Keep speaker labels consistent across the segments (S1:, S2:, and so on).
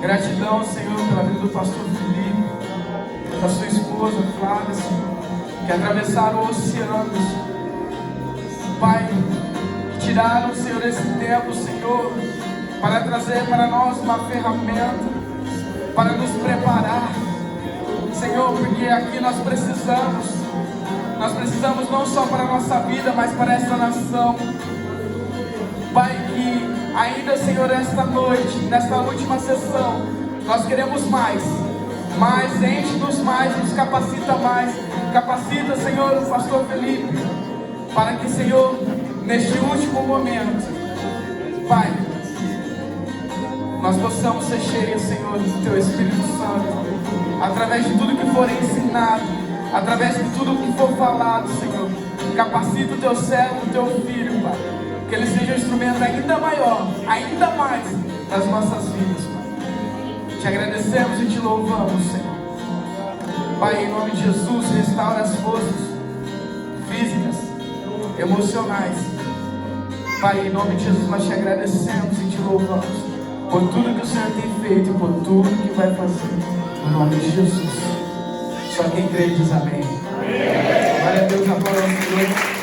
S1: Gratidão, Senhor, pela vida do pastor Felipe, da sua esposa, Flávia, Senhor, que atravessaram oceanos, Pai, que tiraram, Senhor, esse tempo, Senhor, para trazer para nós uma ferramenta, para nos preparar, Senhor, porque aqui nós precisamos não só para a nossa vida, mas para esta nação. Pai, que ainda, Senhor, esta noite, nesta última sessão, nós queremos mais, enche-nos mais, nos capacita mais, capacita, Senhor, o pastor Felipe, para que, Senhor, neste último momento, Pai, nós possamos ser cheios, Senhor, do Teu Espírito Santo, através de tudo que for ensinado, através de tudo que for falado, Senhor. Capacita o Teu servo, o Teu filho, Pai, que ele seja um instrumento ainda maior, ainda mais nas nossas vidas, Pai. Te agradecemos e Te louvamos, Senhor. Pai, em nome de Jesus, restaura as forças físicas, emocionais. Pai, em nome de Jesus, nós Te agradecemos e Te louvamos por tudo que o Senhor tem feito e por tudo que vai fazer. Em nome de Jesus. Só quem crê diz amém. Glória a Deus, aplauda ao Senhor.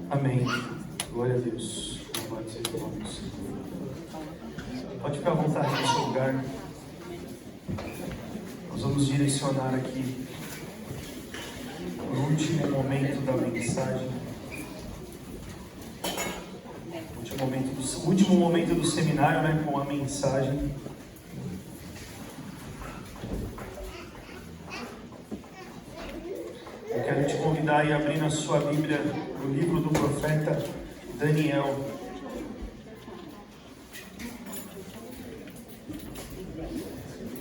S1: Amém. Glória a Deus. Pode ficar à vontade no seu lugar. Nós vamos direcionar aqui o último momento da mensagem. Último momento do seminário, né, com a mensagem. Eu quero te convidar a ir abrir na sua Bíblia o livro do profeta Daniel.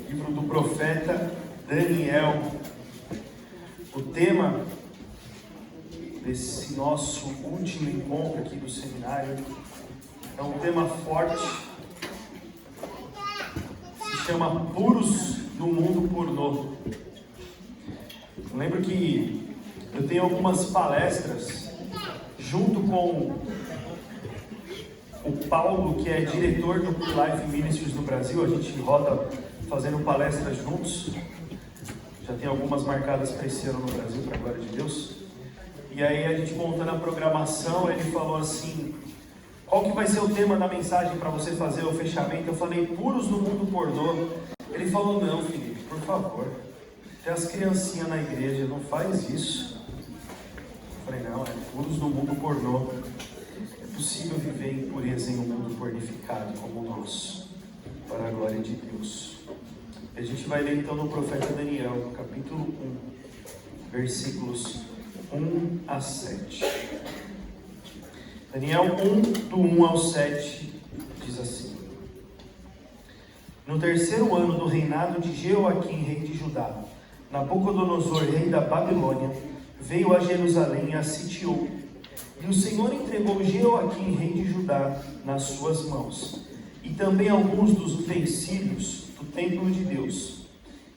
S1: Livro do profeta Daniel. O tema desse nosso último encontro aqui do seminário é um tema forte. Se chama Puros do Mundo Pornô. Eu lembro que eu tenho algumas palestras junto com o Paulo, que é diretor do Life Ministries no Brasil. A gente roda fazendo palestras juntos. Já tem algumas marcadas para esse ano no Brasil, para a glória de Deus. E aí a gente montando a programação, ele falou assim: qual que vai ser o tema da mensagem para você fazer o fechamento? Eu falei: puros do mundo pornô. Ele falou: não, Felipe, por favor, tem as criancinhas na igreja, não faz isso. Eu falei: não, é puros do mundo pornô. É possível viver em pureza em um mundo pornificado como o nosso, para a glória de Deus. A gente vai ler então no profeta Daniel, capítulo 1, versículos 1 a 7. Daniel 1, do 1 ao 7, diz assim: no terceiro ano do reinado de Jeoaquim, rei de Judá, Nabucodonosor, rei da Babilônia, veio a Jerusalém e a sitiou. E o Senhor entregou Jeoaquim, rei de Judá, nas suas mãos, e também alguns dos utensílios do templo de Deus.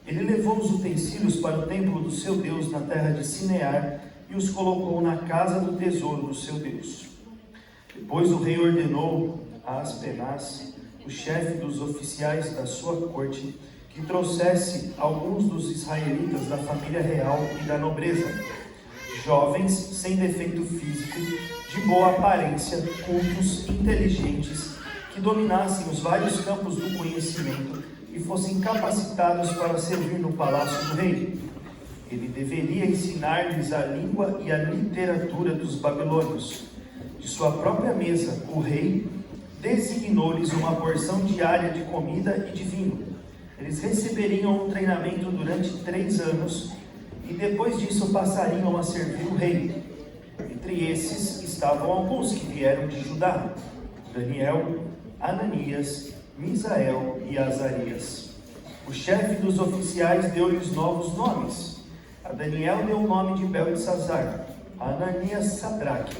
S1: Ele levou os utensílios para o templo do seu Deus na terra de Sinear e os colocou na casa do tesouro do seu Deus. Depois o rei ordenou a Aspenaz, o chefe dos oficiais da sua corte, que trouxesse alguns dos israelitas da família real e da nobreza, jovens, sem defeito físico, de boa aparência, cultos, inteligentes, que dominassem os vários campos do conhecimento e fossem capacitados para servir no palácio do rei. Ele deveria ensinar-lhes a língua e a literatura dos babilônios. De sua própria mesa, o rei designou-lhes uma porção diária de comida e de vinho. Eles receberiam um treinamento durante 3 anos e depois disso passariam a servir o rei. Entre esses estavam alguns que vieram de Judá: Daniel, Ananias, Misael e Azarias. O chefe dos oficiais deu-lhes novos nomes. A Daniel deu o nome de Beltesazar, a Ananias Sadraque,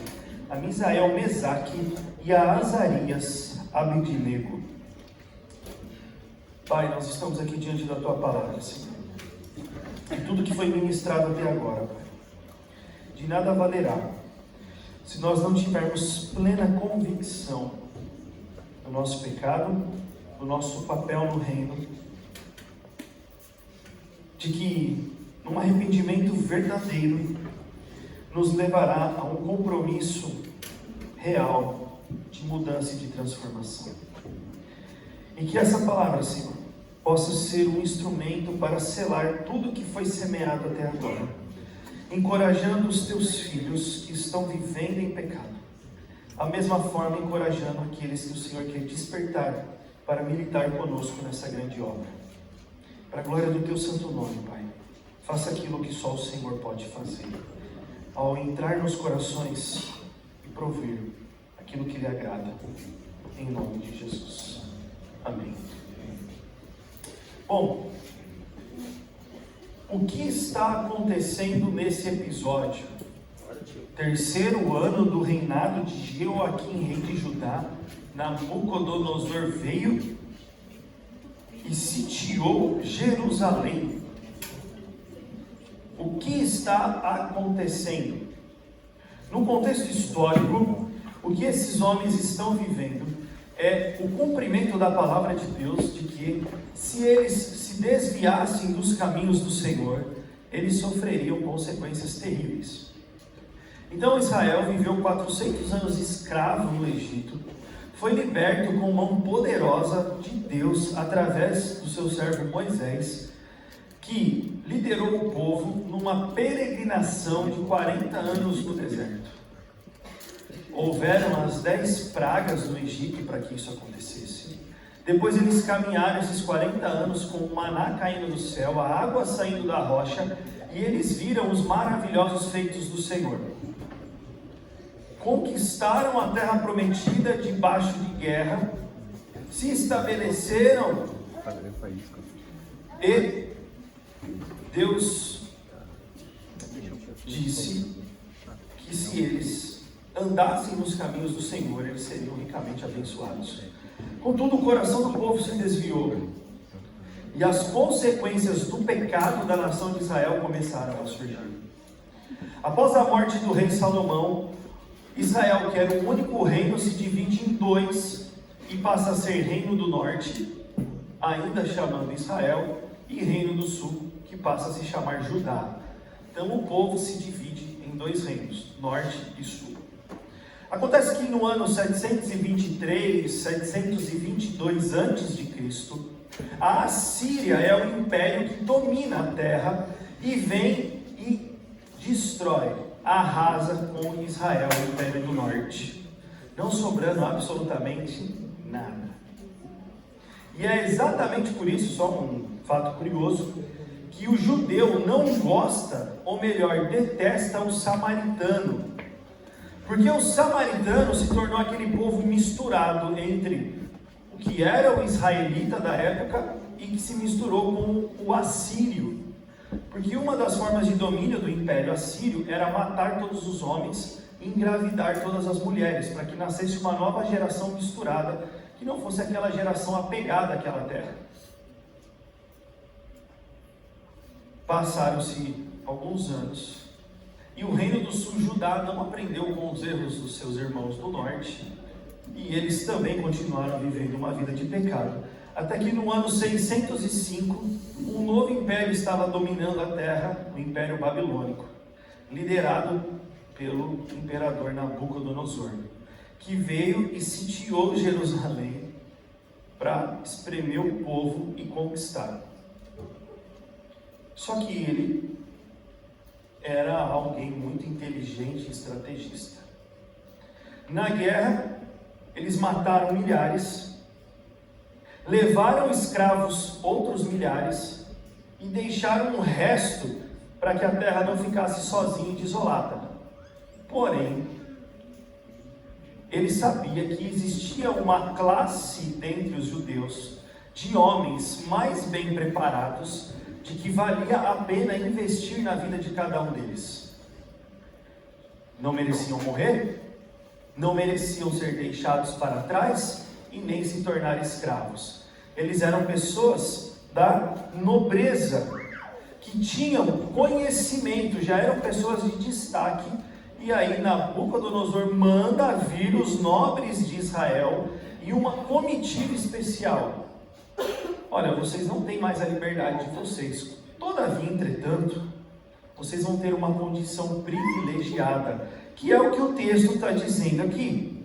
S1: a Misael Mesaque e a Azarias Abednego. Pai, nós estamos aqui diante da Tua palavra, Senhor. E tudo que foi ministrado até agora, Pai, de nada valerá se nós não tivermos plena convicção do nosso pecado, do nosso papel no reino, de que um arrependimento verdadeiro nos levará a um compromisso real de mudança e de transformação. E que essa palavra, Senhor, possa ser um instrumento para selar tudo que foi semeado até agora, encorajando os Teus filhos que estão vivendo em pecado, da mesma forma encorajando aqueles que o Senhor quer despertar para militar conosco nessa grande obra. Para a glória do Teu santo nome, Pai, faça aquilo que só o Senhor pode fazer, ao entrar nos corações e prover aquilo que lhe agrada, em nome de Jesus. Amém. Bom, o que está acontecendo nesse episódio? Terceiro ano do reinado de Jeoaquim, rei de Judá, Nabucodonosor veio e sitiou Jerusalém. O que está acontecendo? No contexto histórico, o que esses homens estão vivendo é o cumprimento da palavra de Deus, de que se eles se desviassem dos caminhos do Senhor, eles sofreriam consequências terríveis. Então Israel viveu 400 anos escravo no Egito, foi liberto com mão poderosa de Deus através do seu servo Moisés, que liderou o povo numa peregrinação de 40 anos no deserto. Houveram as 10 pragas no Egito para que isso acontecesse. Depois eles caminharam esses 40 anos com o maná caindo do céu, a água saindo da rocha, e eles viram os maravilhosos feitos do Senhor. Conquistaram a terra prometida debaixo de guerra, se estabeleceram, e Deus disse que se eles andassem nos caminhos do Senhor, eles seriam ricamente abençoados. Contudo, o coração do povo se desviou, e as consequências do pecado da nação de Israel começaram a surgir. Após a morte do rei Salomão, Israel, que era o único reino, se divide em dois e passa a ser reino do norte, ainda chamando Israel, e reino do sul, que passa a se chamar Judá. Então o povo se divide em dois reinos, norte e sul. Acontece que no ano 723, 722 a.C., a Assíria é o império que domina a terra e vem e destrói, arrasa com Israel, o império do norte, não sobrando absolutamente nada. E é exatamente por isso, só um fato curioso, que o judeu não gosta, ou melhor, detesta o samaritano. Porque o samaritano se tornou aquele povo misturado entre o que era o israelita da época e que se misturou com o assírio. Porque uma das formas de domínio do império assírio era matar todos os homens e engravidar todas as mulheres, para que nascesse uma nova geração misturada, que não fosse aquela geração apegada àquela terra. Passaram-se alguns anos, e o reino do sul, Judá, não aprendeu com os erros dos seus irmãos do norte, e eles também continuaram vivendo uma vida de pecado. Até que no ano 605, um novo império estava dominando a terra, o Império Babilônico, liderado pelo imperador Nabucodonosor, que veio e sitiou Jerusalém para espremer o povo e conquistar. Só que ele era alguém muito inteligente e estrategista. Na guerra, eles mataram milhares, levaram escravos outros milhares e deixaram um resto para que a terra não ficasse sozinha e desolada. Porém, ele sabia que existia uma classe dentre os judeus de homens mais bem preparados, de que valia a pena investir na vida de cada um deles. Não mereciam morrer, não mereciam ser deixados para trás e nem se tornar escravos. Eles eram pessoas da nobreza, que tinham conhecimento, já eram pessoas de destaque. E aí Nabucodonosor manda vir os nobres de Israel e uma comitiva especial. Olha, vocês não têm mais a liberdade de vocês. Todavia, entretanto, vocês vão ter uma condição privilegiada, que é o que o texto está dizendo aqui.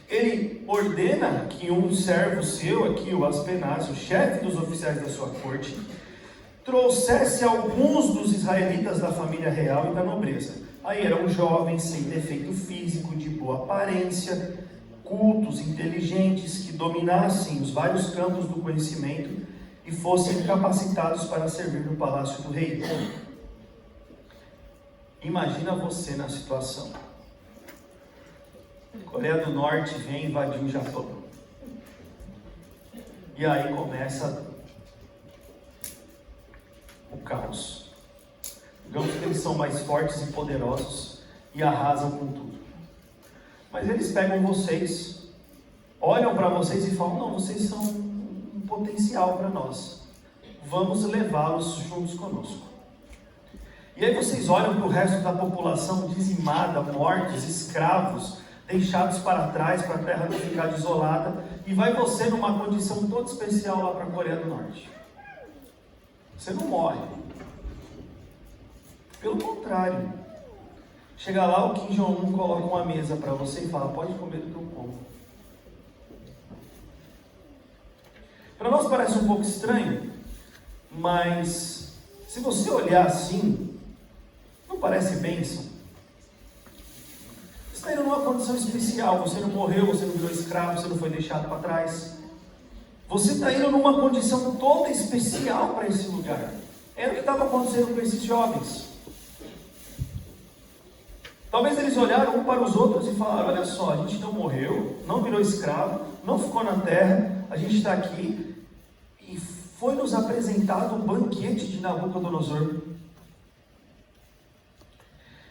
S1: Ele ordena que um servo seu, aqui o Aspenaz, o chefe dos oficiais da sua corte, trouxesse alguns dos israelitas da família real e da nobreza. Aí eram jovens, sem defeito físico, de boa aparência, cultos, inteligentes, que dominassem os vários campos do conhecimento e fossem capacitados para servir no palácio do rei. Imagina você na situação. Coreia do Norte vem invadir o Japão. E aí começa o caos. Digamos que eles são mais fortes e poderosos e arrasam com tudo. Mas eles pegam vocês, olham para vocês e falam: não, vocês são um potencial para nós. Vamos levá-los juntos conosco. E aí vocês olham para o resto da população dizimada, mortos, escravos, deixados para trás, para a terra não ficar desolada, e vai você numa condição toda especial lá para a Coreia do Norte. Você não morre. Pelo contrário, chega lá, o Kim Jong-un coloca uma mesa para você e fala: pode comer do que eu como. Para nós parece um pouco estranho, mas se você olhar assim, não parece bênção? Você está indo numa condição especial, você não morreu, você não virou escravo, você não foi deixado para trás. Você está indo numa condição toda especial para esse lugar. Era o que estava acontecendo com esses jovens. Talvez eles olharam um para os outros e falaram: olha só, a gente não morreu, não virou escravo, não ficou na terra, a gente está aqui, e foi nos apresentado o banquete de Nabucodonosor.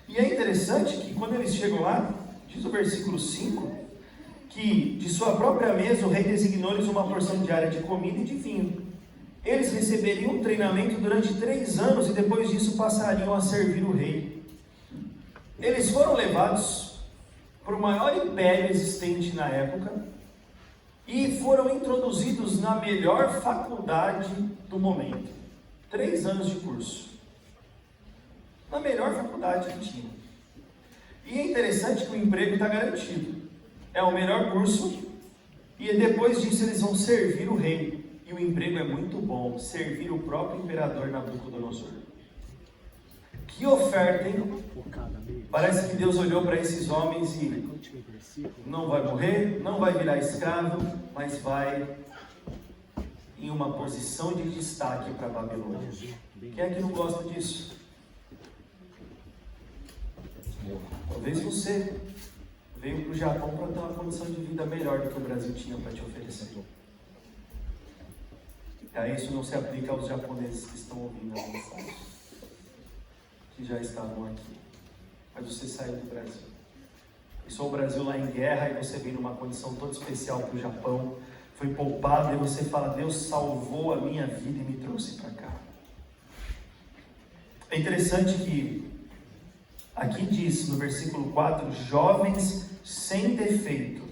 S1: E é interessante que quando eles chegam lá, diz o versículo 5, que de sua própria mesa o rei designou-lhes uma porção diária de comida e de vinho. Eles receberiam um treinamento durante 3 anos e depois disso passariam a servir o rei. Eles foram levados para o maior império existente na época e foram introduzidos na melhor faculdade do momento. 3 anos de curso. Na melhor faculdade que tinha. E é interessante que o emprego está garantido. É o melhor curso e depois disso eles vão servir o rei. E o emprego é muito bom, servir o próprio imperador Nabucodonosor. Que oferta, hein? Parece que Deus olhou para esses homens e não vai morrer, não vai virar escravo, mas vai em uma posição de destaque para a Babilônia. Quem é que não gosta disso? Talvez você veio para o Japão para ter uma condição de vida melhor do que o Brasil tinha para te oferecer. Aí isso não se aplica aos japoneses que estão ouvindo a mensagem, que já estavam aqui. Mas você saiu do Brasil. Pensou o Brasil lá em guerra e você veio numa condição toda especial para o Japão, foi poupado e você fala: Deus salvou a minha vida e me trouxe para cá. É interessante que aqui diz no versículo 4, jovens sem defeito,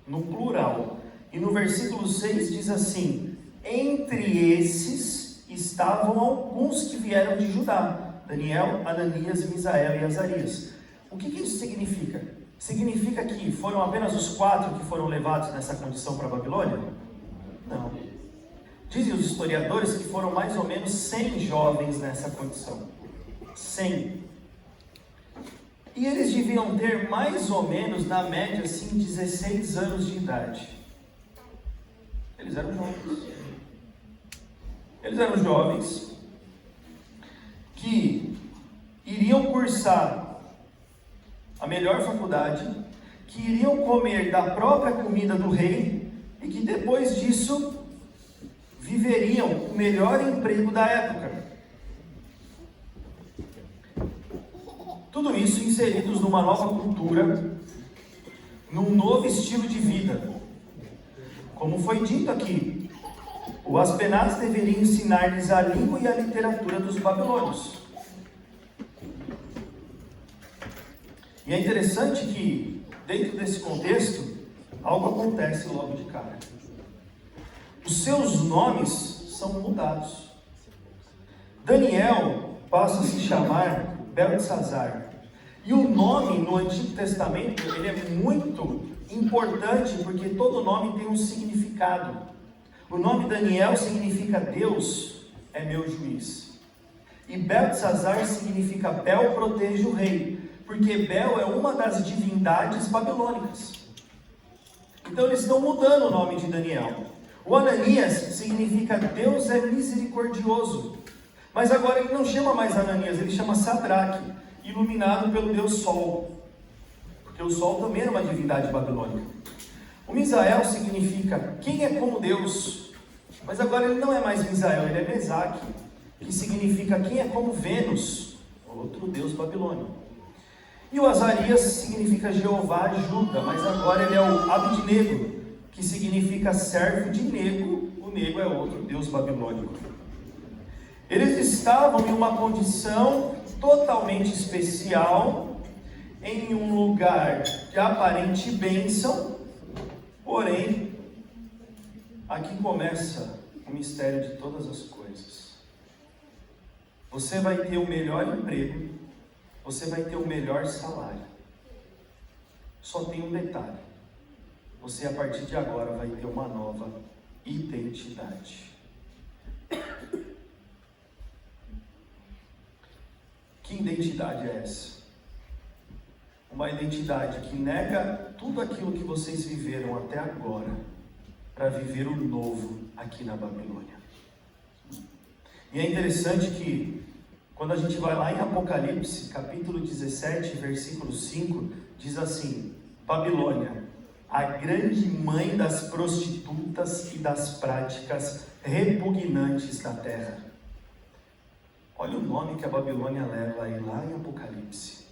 S1: no plural. E no versículo 6 diz assim: entre esses estavam alguns que vieram de Judá, Daniel, Ananias, Misael e Azarias. O que isso significa? Significa que foram apenas os 4 que foram levados nessa condição para a Babilônia? Não. Dizem os historiadores que foram mais ou menos 100 jovens nessa condição. 100. E eles deviam ter mais ou menos, na média, assim, 16 anos de idade. Eles eram jovens. Eles eram jovens que iriam cursar a melhor faculdade, que iriam comer da própria comida do rei e que depois disso viveriam o melhor emprego da época. Tudo isso inseridos numa nova cultura, num novo estilo de vida. como foi dito aqui, o Aspenaz deveria ensinar-lhes a língua e a literatura dos babilônios. E é interessante que, dentro desse contexto, algo acontece logo de cara. Os seus nomes são mudados. Daniel passa a se chamar Beltesazar. E o nome no Antigo Testamento, ele é muito importante, porque todo nome tem um significado. O nome Daniel significa Deus é meu juiz. E Beltesazar significa Bel protege o rei, porque Bel é uma das divindades babilônicas. Então eles estão mudando o nome de Daniel. O Ananias significa Deus é misericordioso. Mas agora ele não chama mais Ananias, ele chama Sadraque, iluminado pelo Deus Sol. Porque o Sol também era uma divindade babilônica. O Misael significa quem é como Deus. Mas agora ele não é mais Misael, ele é Mesaque, que significa quem é como Vênus, outro deus babilônico. E o Azarias significa Jeová ajuda, mas agora ele é o Abidnego, que significa servo de Nego. O Nego é outro deus babilônico. Eles estavam em uma condição totalmente especial, em um lugar de aparente bênção, porém, aqui começa o mistério de todas as coisas. Você vai ter o melhor emprego, você vai ter o melhor salário. Só tem um detalhe: você a partir de agora vai ter uma nova identidade. Que identidade é essa? Uma identidade que nega tudo aquilo que vocês viveram até agora para viver o novo aqui na Babilônia. E é interessante que quando a gente vai lá em Apocalipse, capítulo 17, versículo 5, diz assim: Babilônia, a grande mãe das prostitutas e das práticas repugnantes da terra. Olha o nome que a Babilônia leva aí lá em Apocalipse.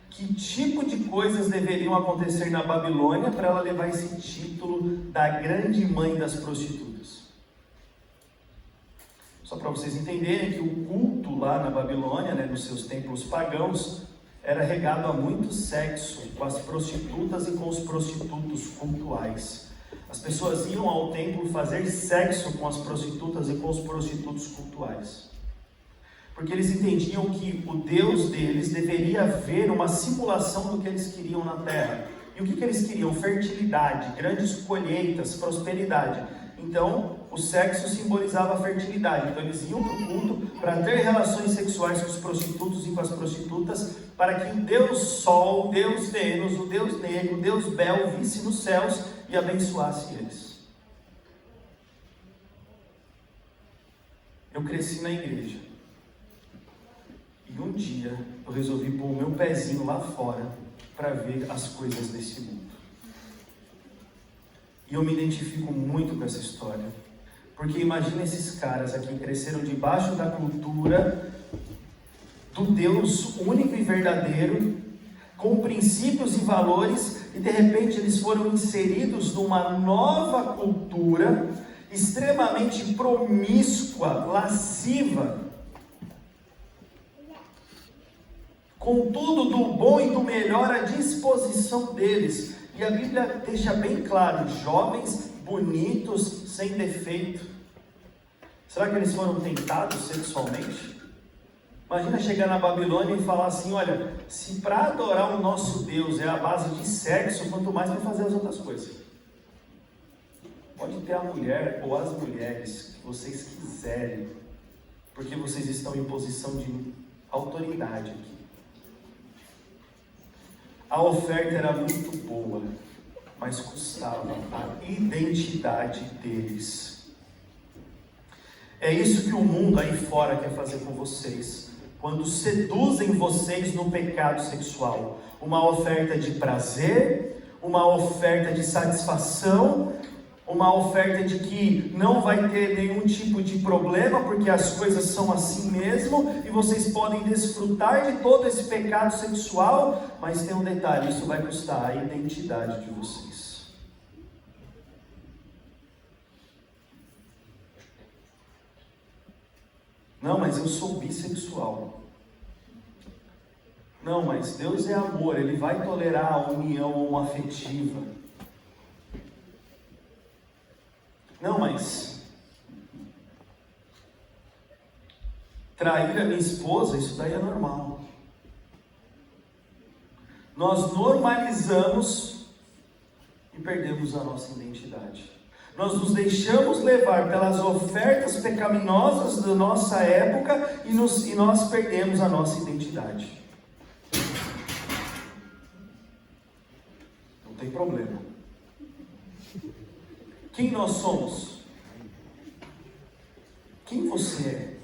S1: Que tipo de coisas deveriam acontecer na Babilônia para ela levar esse título da grande mãe das prostitutas? Só para vocês entenderem que o culto lá na Babilônia, nos seus templos pagãos, era regado a muito sexo com as prostitutas e com os prostitutos cultuais. As pessoas iam ao templo fazer sexo com as prostitutas e com os prostitutos cultuais. Porque eles entendiam que o Deus deles deveria ver uma simulação do que eles queriam na terra. E o que eles queriam? Fertilidade, grandes colheitas, prosperidade. Então, o sexo simbolizava a fertilidade. Então, eles iam para o culto para ter relações sexuais com os prostitutos e com as prostitutas, para que o Deus Sol, o Deus Vênus, o Deus Negro, o Deus Bel visse nos céus e abençoasse eles. Eu cresci na igreja. E um dia eu resolvi pôr o meu pezinho lá fora para ver as coisas desse mundo. E eu me identifico muito com essa história. Porque imagina esses caras aqui cresceram debaixo da cultura do Deus único e verdadeiro, com princípios e valores, e de repente eles foram inseridos numa nova cultura extremamente promíscua, lasciva, com tudo do bom e do melhor à disposição deles. E a Bíblia deixa bem claro: jovens, bonitos, sem defeito. Será que eles foram tentados sexualmente? Imagina chegar na Babilônia e falar assim: olha, se para adorar o nosso Deus é a base de sexo, quanto mais para fazer as outras coisas. Pode ter a mulher ou as mulheres que vocês quiserem, porque vocês estão em posição de autoridade aqui. A oferta era muito boa, mas custava a identidade deles. É isso que o mundo aí fora quer fazer com vocês, quando seduzem vocês no pecado sexual. Uma oferta de prazer, uma oferta de satisfação, uma oferta de que não vai ter nenhum tipo de problema, porque as coisas são assim mesmo, e vocês podem desfrutar de todo esse pecado sexual, mas tem um detalhe: isso vai custar a identidade de vocês. Não, mas eu sou bissexual. Não, mas Deus é amor, Ele vai tolerar a união homoafetiva. Não, mas trair a minha esposa, isso daí é normal. Nós normalizamos e perdemos a nossa identidade. Nós nos deixamos levar pelas ofertas pecaminosas da nossa época e nós perdemos a nossa identidade. Não tem problema. Quem nós somos? Quem você é?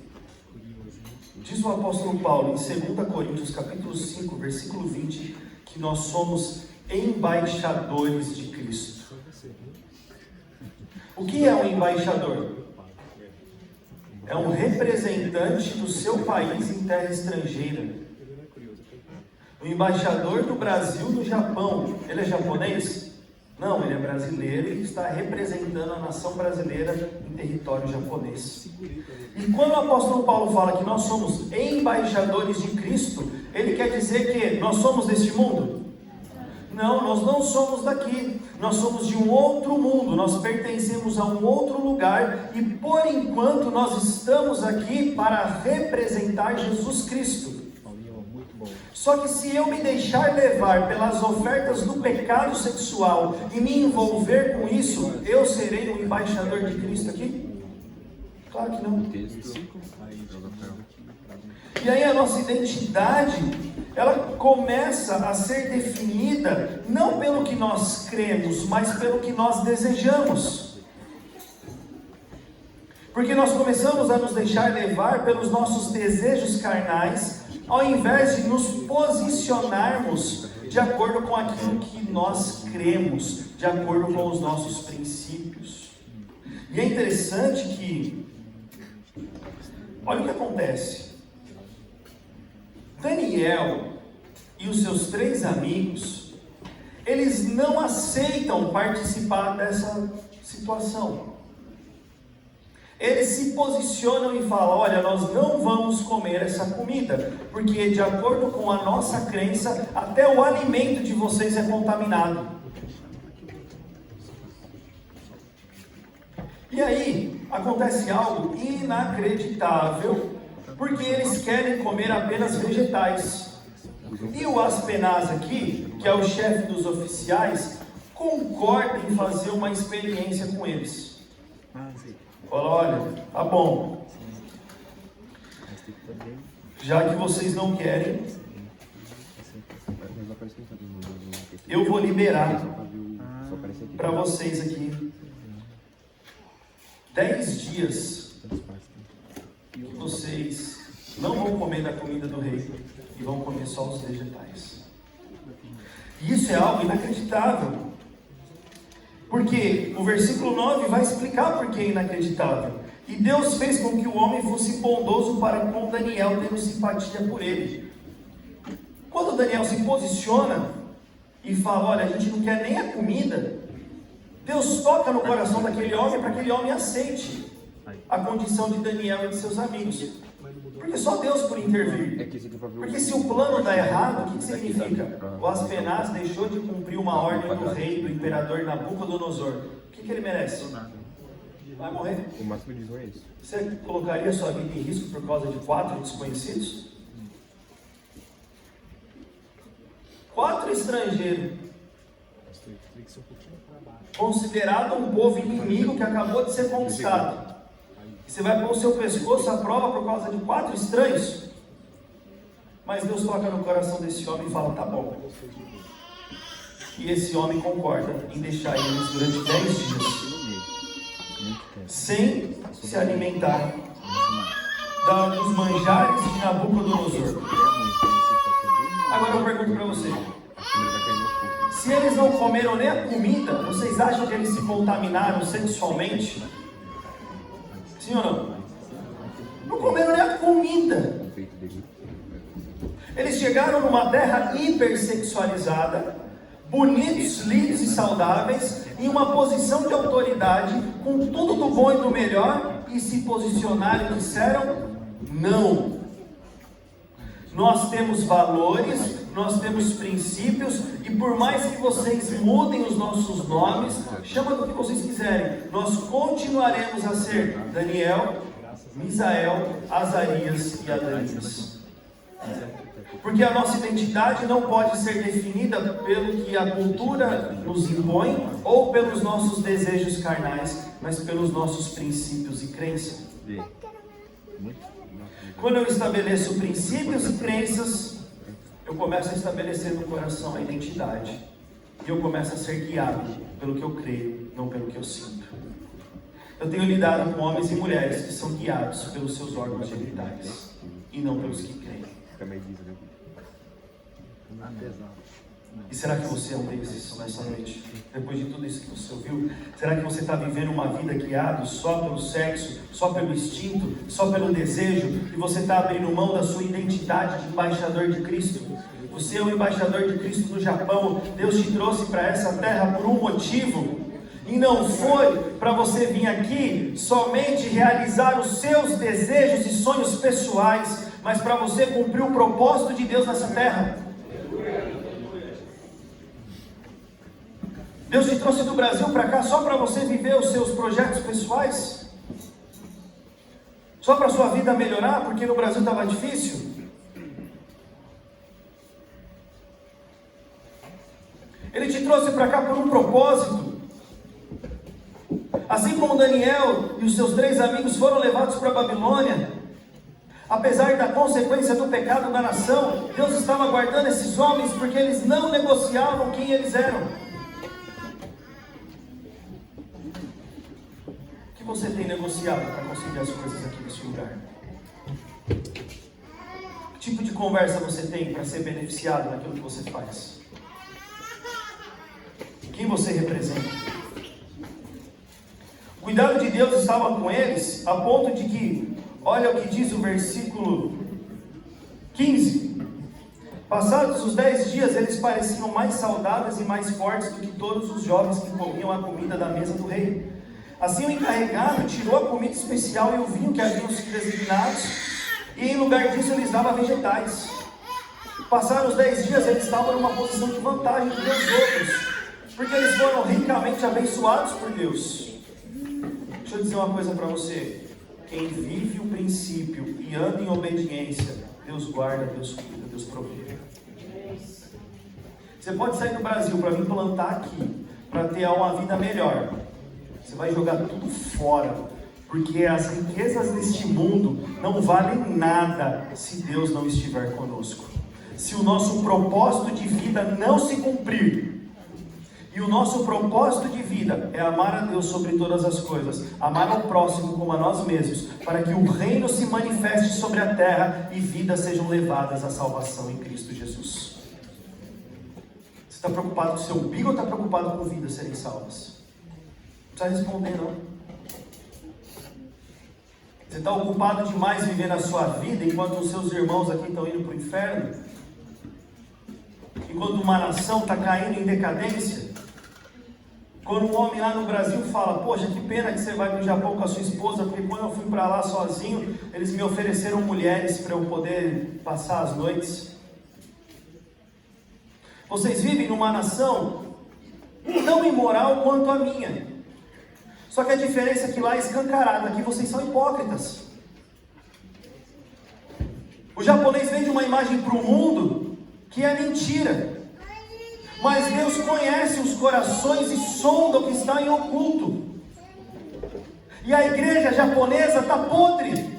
S1: Diz o apóstolo Paulo em 2 Coríntios capítulo 5, versículo 20, que nós somos embaixadores de Cristo. O que é um embaixador? É um representante do seu país em terra estrangeira. O embaixador do Brasil no Japão, ele é japonês? Não, ele é brasileiro e está representando a nação brasileira em território japonês. E quando o apóstolo Paulo fala que nós somos embaixadores de Cristo, ele quer dizer que nós somos deste mundo? Não, nós não somos daqui. Nós somos de um outro mundo, nós pertencemos a um outro lugar e por enquanto nós estamos aqui para representar Jesus Cristo. Só que se eu me deixar levar pelas ofertas do pecado sexual e me envolver com isso, eu serei um embaixador de Cristo aqui? Claro que não. E aí a nossa identidade, ela começa a ser definida não pelo que nós cremos, mas pelo que nós desejamos. Porque nós começamos a nos deixar levar pelos nossos desejos carnais, ao invés de nos posicionarmos de acordo com aquilo que nós cremos, de acordo com os nossos princípios. E é interessante que, olha o que acontece. Daniel e os seus 3 amigos, eles não aceitam participar dessa situação. Eles se posicionam e falam: olha, nós não vamos comer essa comida, porque de acordo com a nossa crença, até o alimento de vocês é contaminado. E aí, acontece algo inacreditável, porque eles querem comer apenas vegetais. E o Aspenaz aqui, que é o chefe dos oficiais, concorda em fazer uma experiência com eles. Fala: olha, tá bom, já que vocês não querem, eu vou liberar para vocês aqui 10 dias que vocês não vão comer da comida do rei e vão comer só os vegetais. E isso é algo inacreditável. Porque o versículo 9 vai explicar por que é inacreditável. E Deus fez com que o homem fosse bondoso para com Daniel, tendo simpatia por ele. Quando Daniel se posiciona e fala: olha, a gente não quer nem a comida, Deus toca no coração daquele homem para que aquele homem aceite a condição de Daniel e de seus amigos. Porque só Deus por intervir. Porque se o plano dá errado, o que significa? O Aspenaz deixou de cumprir uma ordem do rei, do imperador Nabucodonosor. O que ele merece? Vai morrer.
S2: O máximo de é isso.
S1: Você colocaria sua vida em risco por causa de 4 desconhecidos? 4 estrangeiros, considerado um povo inimigo que acabou de ser conquistado. E você vai pôr o seu pescoço à prova por causa de 4 estranhos? Mas Deus toca no coração desse homem e fala: tá bom. E esse homem concorda em deixar eles durante 10 dias sem se alimentar dos manjares de Nabucodonosor. Agora eu pergunto para você: se eles não comeram nem a comida, vocês acham que eles se contaminaram sexualmente? Sim ou não? Não comeram nem a comida. Eles chegaram numa terra hipersexualizada, bonitos, lindos e saudáveis, em uma posição de autoridade, com tudo do bom e do melhor, e se posicionaram e disseram: Não. Nós temos valores, nós temos princípios, e por mais que vocês mudem os nossos nomes, chama do que vocês quiserem, nós continuaremos a ser Daniel, Misael, Azarias e Adanias. Porque a nossa identidade não pode ser definida pelo que a cultura nos impõe ou pelos nossos desejos carnais, mas pelos nossos princípios e crenças. Quando eu estabeleço princípios e crenças, eu começo a estabelecer no coração a identidade. E eu começo a ser guiado pelo que eu creio, não pelo que eu sinto. Eu tenho lidado com homens e mulheres que são guiados pelos seus órgãos genitais e não pelos que creem. E será que você é um desses nessa noite? Depois de tudo isso que você ouviu, será que você está vivendo uma vida guiado só pelo sexo, só pelo instinto, só pelo desejo, e você está abrindo mão da sua identidade de embaixador de Cristo? Você é o embaixador de Cristo no Japão. Deus te trouxe para essa terra por um motivo, e não foi para você vir aqui somente realizar os seus desejos e sonhos pessoais, mas para você cumprir o propósito de Deus nessa terra. Deus te trouxe do Brasil para cá só para você viver os seus projetos pessoais? Só para a sua vida melhorar, porque no Brasil estava difícil? Ele te trouxe para cá por um propósito. Assim como Daniel e os seus 3 amigos foram levados para a Babilônia, apesar da consequência do pecado da nação, Deus estava guardando esses homens porque eles não negociavam quem eles eram. O que você tem negociado para conseguir as coisas aqui nesse lugar? Que tipo de conversa você tem para ser beneficiado naquilo que você faz? Quem você representa? O cuidado de Deus estava com eles, a ponto de que, olha o que diz o versículo 15. Passados os 10 dias, eles pareciam mais saudáveis e mais fortes do que todos os jovens que comiam a comida da mesa do rei. Assim o encarregado tirou a comida especial e o vinho que haviam sido designados, e em lugar disso lhes dava vegetais. Passaram os 10 dias, eles estavam numa posição de vantagem sobre os outros, porque eles foram ricamente abençoados por Deus. Deixa eu dizer uma coisa para você: quem vive o princípio e anda em obediência, Deus guarda, Deus cuida, Deus provê. Você pode sair do Brasil para vir plantar aqui, para ter uma vida melhor. Você vai jogar tudo fora, porque as riquezas deste mundo não valem nada se Deus não estiver conosco. Se o nosso propósito de vida não se cumprir, e o nosso propósito de vida é amar a Deus sobre todas as coisas, amar ao próximo como a nós mesmos, para que o reino se manifeste sobre a terra e vidas sejam levadas à salvação em Cristo Jesus. Você está preocupado com o seu umbigo ou está preocupado com vidas serem salvas? Não precisa responder, não. Você está ocupado demais vivendo a sua vida enquanto os seus irmãos aqui estão indo para o inferno? Enquanto uma nação está caindo em decadência? Quando um homem lá no Brasil fala: poxa, que pena que você vai para o Japão com a sua esposa, porque quando eu fui para lá sozinho, eles me ofereceram mulheres para eu poder passar as noites. Vocês vivem numa nação tão imoral quanto a minha. Só que a diferença é que lá é escancarado, aqui vocês são hipócritas. O japonês vende uma imagem para o mundo que é mentira. Mas Deus conhece os corações e sonda o que está em oculto. E a igreja japonesa está podre,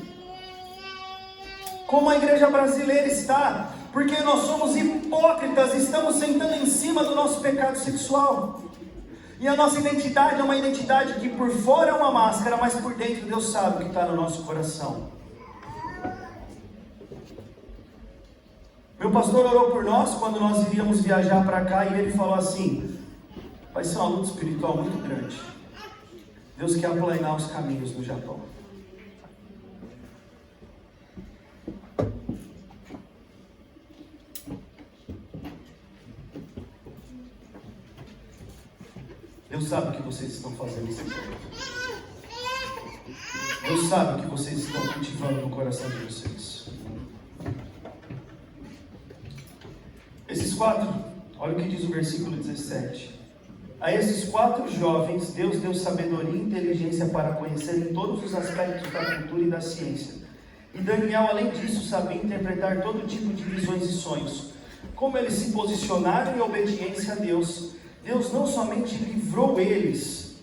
S1: como a igreja brasileira está, porque nós somos hipócritas, estamos sentando em cima do nosso pecado sexual. E a nossa identidade é uma identidade que por fora é uma máscara, mas por dentro Deus sabe o que está no nosso coração. Meu pastor orou por nós quando nós iríamos viajar para cá, e ele falou assim: vai ser uma luta espiritual muito grande. Deus quer aplanar os caminhos no Japão. Deus sabe o que vocês estão fazendo nesse tempo. Deus sabe o que vocês estão cultivando no coração de vocês. Esses 4, olha o que diz o versículo 17. A esses 4 jovens, Deus deu sabedoria e inteligência para conhecerem todos os aspectos da cultura e da ciência. E Daniel, além disso, sabia interpretar todo tipo de visões e sonhos. Como eles se posicionaram em obediência a Deus, Deus não somente livrou eles,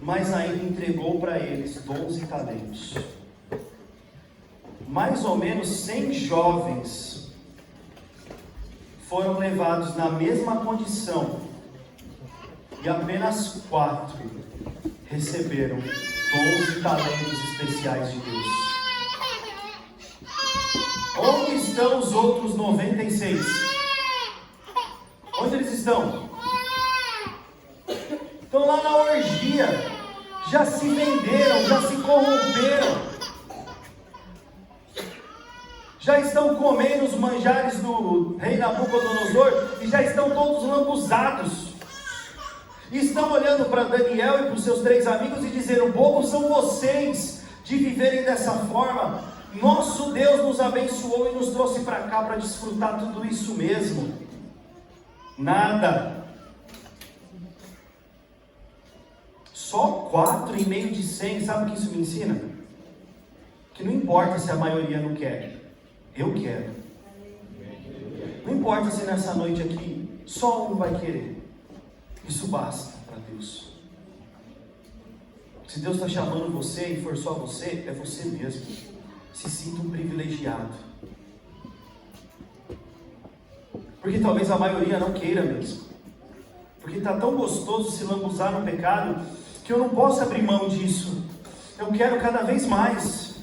S1: mas ainda entregou para eles dons e talentos. Mais ou menos 100 jovens foram levados na mesma condição e apenas 4 receberam dons e talentos especiais de Deus. Onde estão os outros 96? Onde eles estão? Estão lá na orgia, já se venderam, já se corromperam, já estão comendo os manjares do rei Nabucodonosor e já estão todos lambuzados. E estão olhando para Daniel e para os seus 3 amigos e dizendo: bobos são vocês de viverem dessa forma. Nosso Deus nos abençoou e nos trouxe para cá para desfrutar tudo isso mesmo. Nada. Só 4 em meio de 100, sabe o que isso me ensina? Que não importa se a maioria não quer, eu quero. Não importa se nessa noite aqui só um vai querer, isso basta para Deus. Se Deus está chamando você e for só você, é você mesmo. Se sinta um privilegiado, porque talvez a maioria não queira mesmo, porque está tão gostoso se lambuzar no pecado, que eu não posso abrir mão disso. Eu quero cada vez mais.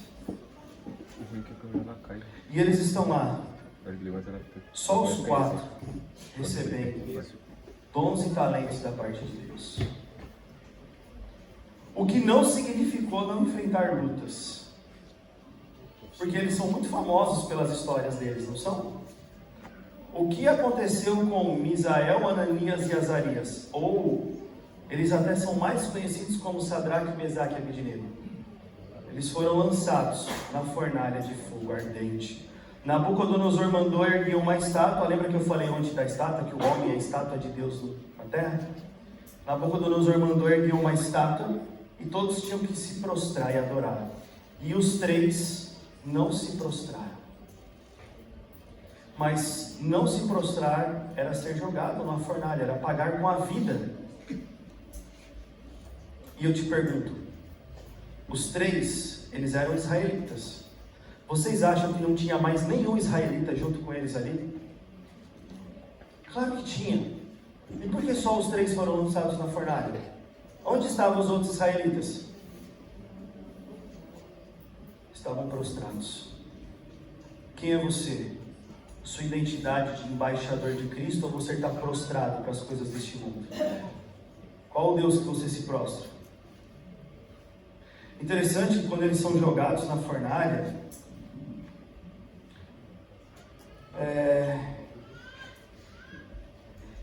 S1: E eles estão lá, só os 4 recebendo dons e talentos da parte de Deus. O que não significou não enfrentar lutas, porque eles são muito famosos pelas histórias deles, não são? O que aconteceu com Misael, Ananias e Azarias? Ou eles até são mais conhecidos como Sadraque, Mesaque e Abednego. Eles foram lançados na fornalha de fogo ardente. Nabucodonosor mandou erguer uma estátua. Lembra que eu falei ontem da estátua, que o homem é a estátua de Deus na terra? Nabucodonosor mandou erguer uma estátua e todos tinham que se prostrar e adorar. E os 3 não se prostraram. Mas não se prostrar era ser jogado numa fornalha, era pagar com a vida. E eu te pergunto, os 3, eles eram israelitas. Vocês acham que não tinha mais nenhum israelita junto com eles ali? Claro que tinha. E por que só os 3 foram lançados na fornalha? Onde estavam os outros israelitas? Estavam prostrados. Quem é você? Sua identidade de embaixador de Cristo, ou você está prostrado para as coisas deste mundo? Qual o Deus que você se prostra? Interessante que quando eles são jogados na fornalha,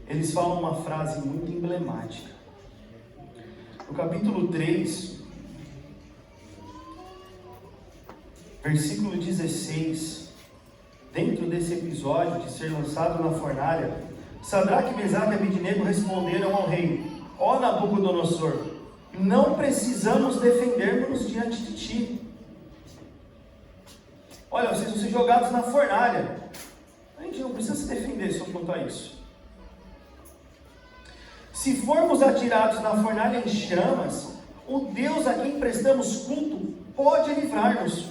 S1: eles falam uma frase muito emblemática. No capítulo 3, versículo 16, dentro desse episódio de ser lançado na fornalha, Sadraque, Mesaque e Abednego responderam ao rei: ó Nabucodonosor, não precisamos defender-nos diante de ti. Olha, vocês vão ser jogados na fornalha. A gente não precisa se defender só quanto a isso. Se formos atirados na fornalha em chamas, o Deus a quem prestamos culto pode livrar-nos.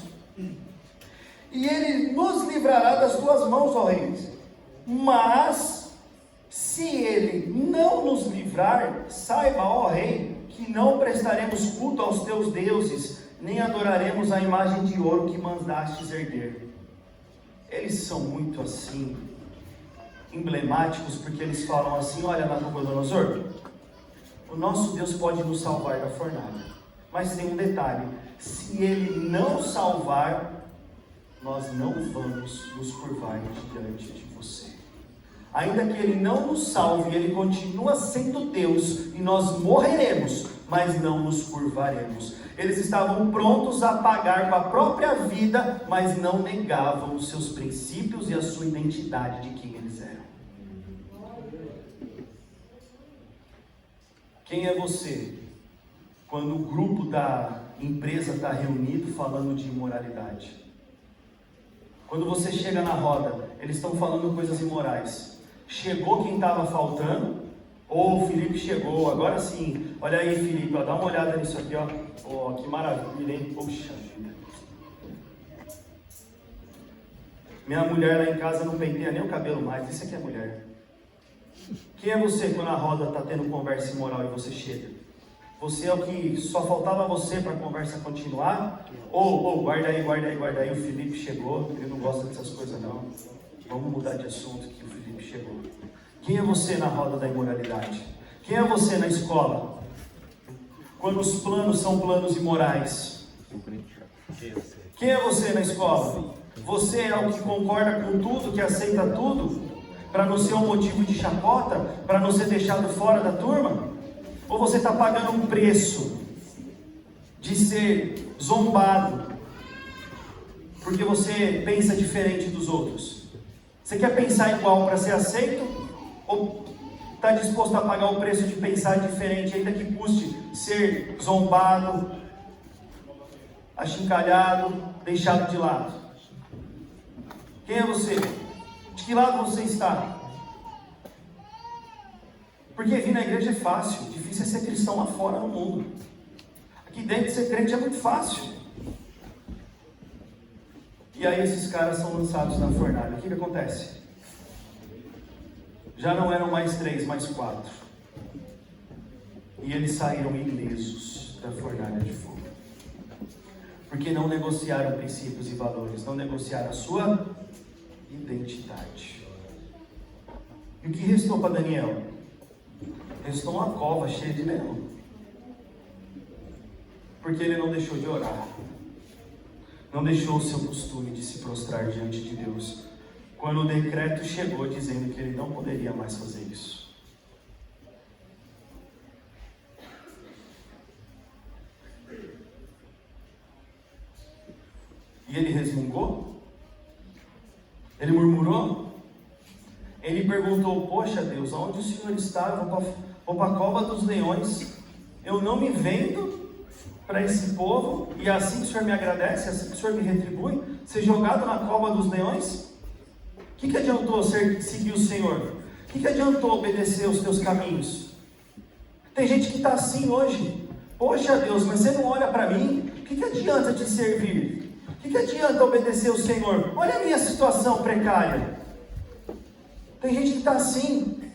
S1: E Ele nos livrará das tuas mãos, ó rei. Mas, se Ele não nos livrar, saiba, ó rei, que não prestaremos culto aos teus deuses, nem adoraremos a imagem de ouro que mandastes erguer. Eles são muito assim, emblemáticos, porque eles falam assim: olha, Nabucodonosor, o nosso Deus pode nos salvar da fornalha, mas tem um detalhe: se Ele não salvar, nós não vamos nos curvar diante de você. ainda que Ele não nos salve, Ele continua sendo Deus, e nós morreremos, mas não nos curvaremos. Eles estavam prontos a pagar com a própria vida, mas não negavam os seus princípios e a sua identidade de quem eles eram. Quem é você quando o grupo da empresa está reunido falando de imoralidade? Quando você chega na roda, eles estão falando coisas imorais. Chegou quem estava faltando, ou o Felipe chegou, agora sim. Olha aí, Felipe, ó, dá uma olhada nisso aqui, ó. Oh, que maravilha, hein? Poxa vida. Minha mulher lá em casa não penteia nem o cabelo mais, isso aqui é mulher. Quem é você quando a roda está tendo conversa imoral e você chega? Você é o que só faltava você para a conversa continuar? Ou guarda aí, o Felipe chegou, ele não gosta dessas coisas não. Vamos mudar de assunto que o Felipe chegou. Quem é você na roda da imoralidade? Quem é você na escola? Quando os planos são planos imorais. Quem é você na escola? Você é o que concorda com tudo, que aceita tudo? Para não ser um motivo de chacota? Para não ser deixado fora da turma? Ou você está pagando um preço de ser zombado porque você pensa diferente dos outros? Você quer pensar igual para ser aceito? Ou está disposto a pagar o preço de pensar diferente, ainda que custe ser zombado, achincalhado, deixado de lado? Quem é você? De que lado você está? Porque vir na igreja é fácil, difícil é ser cristão lá fora no mundo. Aqui dentro ser crente é muito fácil. E aí esses caras são lançados na fornalha. O que acontece? Já não eram mais 3, mais 4. E eles saíram ilesos da fornalha de fogo. Porque não negociaram princípios e valores, não negociaram a sua identidade. E o que restou para Daniel? Restou uma cova cheia de leão. Porque ele não deixou de orar. Não deixou o seu costume de se prostrar diante de Deus. Quando o decreto chegou dizendo que ele não poderia mais fazer isso. E ele resmungou? Ele murmurou? Ele perguntou: poxa Deus, aonde o Senhor está? Vou para a cova dos leões. Eu não me vendo para esse povo, e assim que o Senhor me agradece, assim que o Senhor me retribui, ser jogado na cova dos leões? O que adiantou seguir o Senhor? O que adiantou obedecer os teus caminhos? Tem gente que está assim hoje. Poxa Deus, mas você não olha para mim? O que adianta te servir? O que adianta obedecer o Senhor? Olha a minha situação precária. Tem gente que está assim.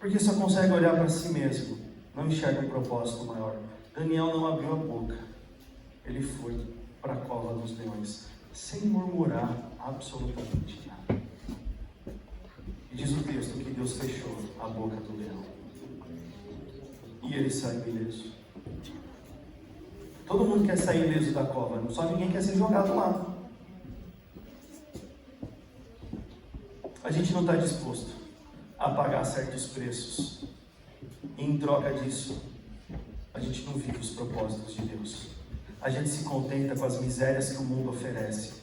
S1: Porque só consegue olhar para si mesmo. Não enxerga um propósito maior. Daniel não abriu a boca. Ele foi para a cova dos leões, sem murmurar absolutamente nada. E diz o texto que Deus fechou a boca do leão. E ele saiu ileso. Todo mundo quer sair ileso da cova, só ninguém quer ser jogado lá. A gente não está disposto a pagar certos preços. E em troca disso, a gente não vive os propósitos de Deus. A gente se contenta com as misérias que o mundo oferece.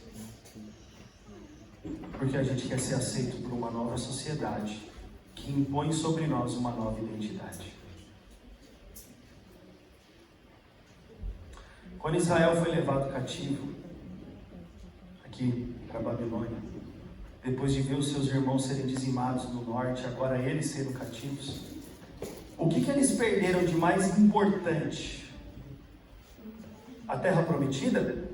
S1: Porque a gente quer ser aceito por uma nova sociedade que impõe sobre nós uma nova identidade. Quando Israel foi levado cativo aqui para a Babilônia, depois de ver os seus irmãos serem dizimados no norte, agora eles sendo cativos, o que eles perderam de mais importante? A terra prometida?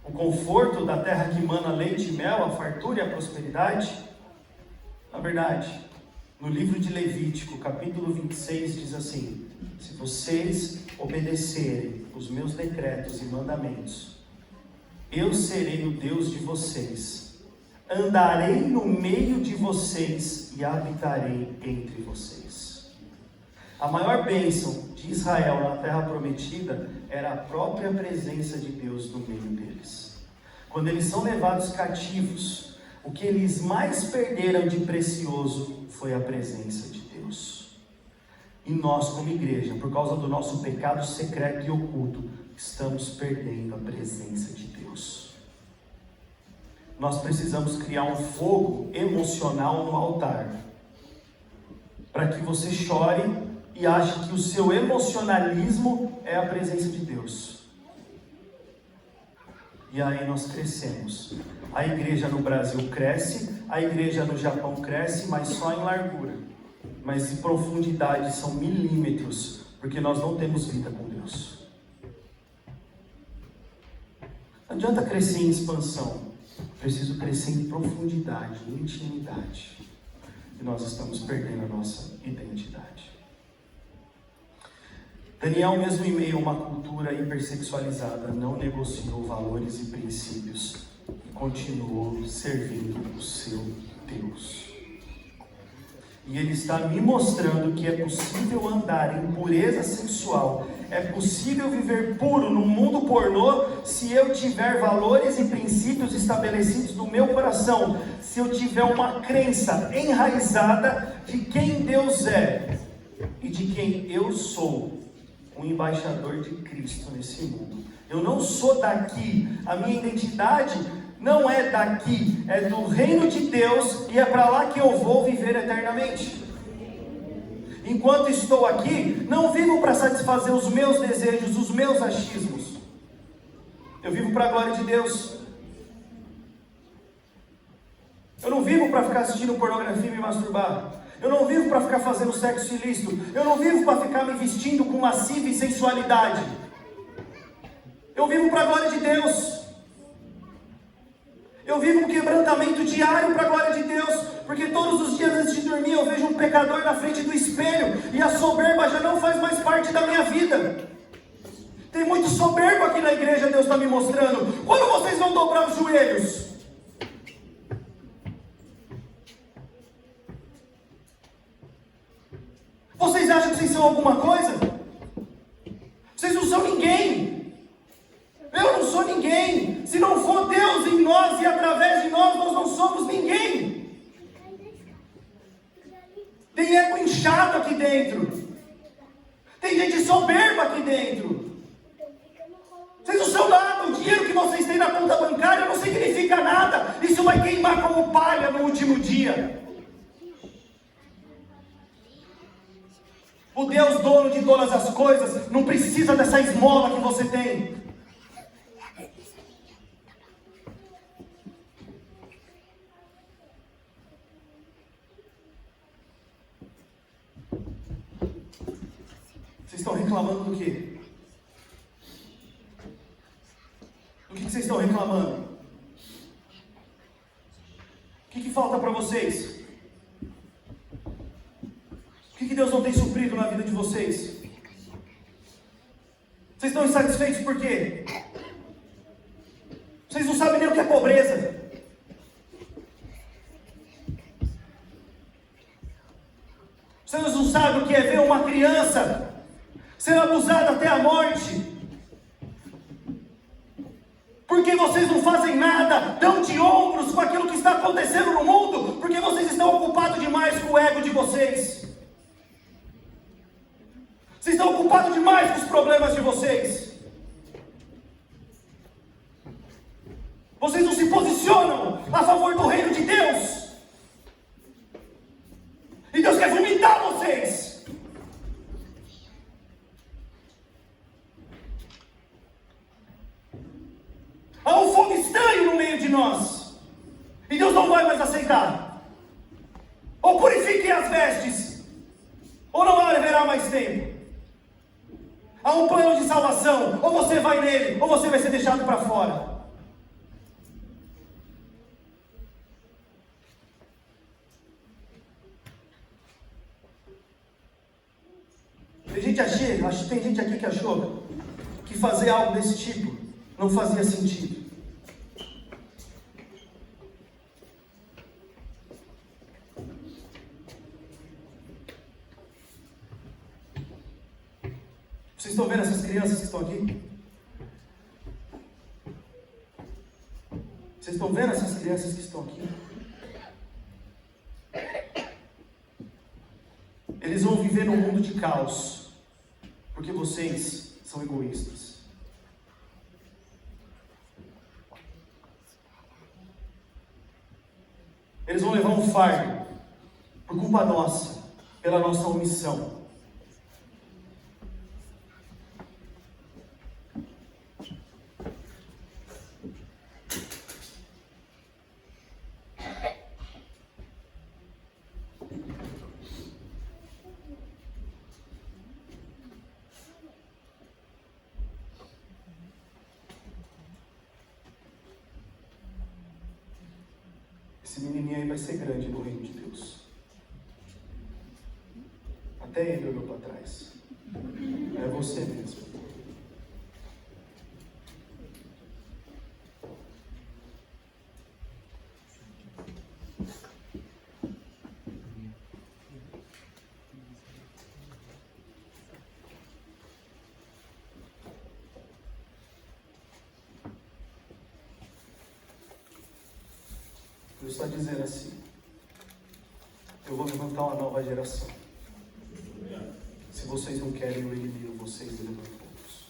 S1: O conforto da terra que mana leite e mel, a fartura e a prosperidade? Na verdade, no livro de Levítico, capítulo 26, diz assim: se vocês obedecerem os meus decretos e mandamentos, eu serei o Deus de vocês, andarei no meio de vocês e habitarei entre vocês. A maior bênção de Israel na terra prometida era a própria presença de Deus no meio deles. Quando eles são levados cativos, o que eles mais perderam de precioso foi a presença de Deus. E nós, como igreja, por causa do nosso pecado secreto e oculto, estamos perdendo a presença de Deus. Nós precisamos criar um fogo emocional no altar, para que você chore e ache que o seu emocionalismo é a presença de Deus. E aí nós crescemos. A igreja no Brasil cresce, a igreja no Japão cresce, mas só em largura. Mas em profundidade são milímetros, porque nós não temos vida com Deus. Não adianta crescer em expansão, preciso crescer em profundidade, em intimidade. E nós estamos perdendo a nossa identidade. Daniel, mesmo em meio a uma cultura hipersexualizada, não negociou valores e princípios e continuou servindo o seu Deus. E ele está me mostrando que é possível andar em pureza sexual, é possível viver puro no mundo pornô, se eu tiver valores e princípios estabelecidos no meu coração, se eu tiver uma crença enraizada de quem Deus é e de quem eu sou. Um embaixador de Cristo nesse mundo. Eu não sou daqui, a minha identidade não é daqui, é do reino de Deus, e é para lá que eu vou viver eternamente. Enquanto estou aqui, não vivo para satisfazer os meus desejos, os meus achismos. Eu vivo para a glória de Deus. Eu não vivo para ficar assistindo pornografia e me masturbar. Eu não vivo para ficar fazendo sexo ilícito. Eu não vivo para ficar me vestindo com lascívia e sensualidade. Eu vivo para a glória de Deus. Eu vivo um quebrantamento diário para a glória de Deus. Porque todos os dias antes de dormir eu vejo um pecador na frente do espelho. E a soberba já não faz mais parte da minha vida. Tem muito soberbo aqui na igreja, Deus está me mostrando. Quando vocês vão dobrar os joelhos? Vocês acham que vocês são alguma coisa? Vocês não são ninguém. Eu não sou ninguém. Se não for Deus em nós e através de nós, nós não somos ninguém. Tem ego inchado aqui dentro. Tem gente soberba aqui dentro. Vocês não são nada. O dinheiro que vocês têm na conta bancária não significa nada. Isso vai queimar como palha no último dia. O Deus dono de todas as coisas não precisa dessa esmola que você tem. Vocês estão reclamando do quê? Do que vocês estão reclamando? O que falta para vocês? O que Deus não tem suprido na vida de vocês? Vocês estão insatisfeitos por quê? Vocês não sabem nem o que é pobreza. Vocês não sabem o que é ver uma criança sendo abusada até a morte. Porque vocês não fazem nada, dão de ombros com aquilo que está acontecendo no mundo, porque vocês estão ocupados demais com o ego de vocês. Vocês estão ocupados demais com os problemas de vocês. Vocês não se posicionam a favor do reino de Deus. E Deus quer vomitar vocês. Há um fogo estranho no meio de nós. E Deus não vai mais aceitar. Ou purifiquem as vestes, ou não haverá mais tempo. Há um plano de salvação, ou você vai nele, ou você vai ser deixado para fora. Tem gente aqui que achou que fazer algo desse tipo não fazia sentido. Vocês estão vendo essas crianças que estão aqui? crianças que estão aqui. Eles vão viver num mundo de caos, porque vocês são egoístas. Eles vão levar um fardo, por culpa nossa, pela nossa omissão. Esse menininho aí vai ser grande no reino de Deus. Até ele olhou para trás. É você mesmo. Deus está dizendo assim: eu vou levantar uma nova geração. Se vocês não querem o inimigo, vocês levantam outros.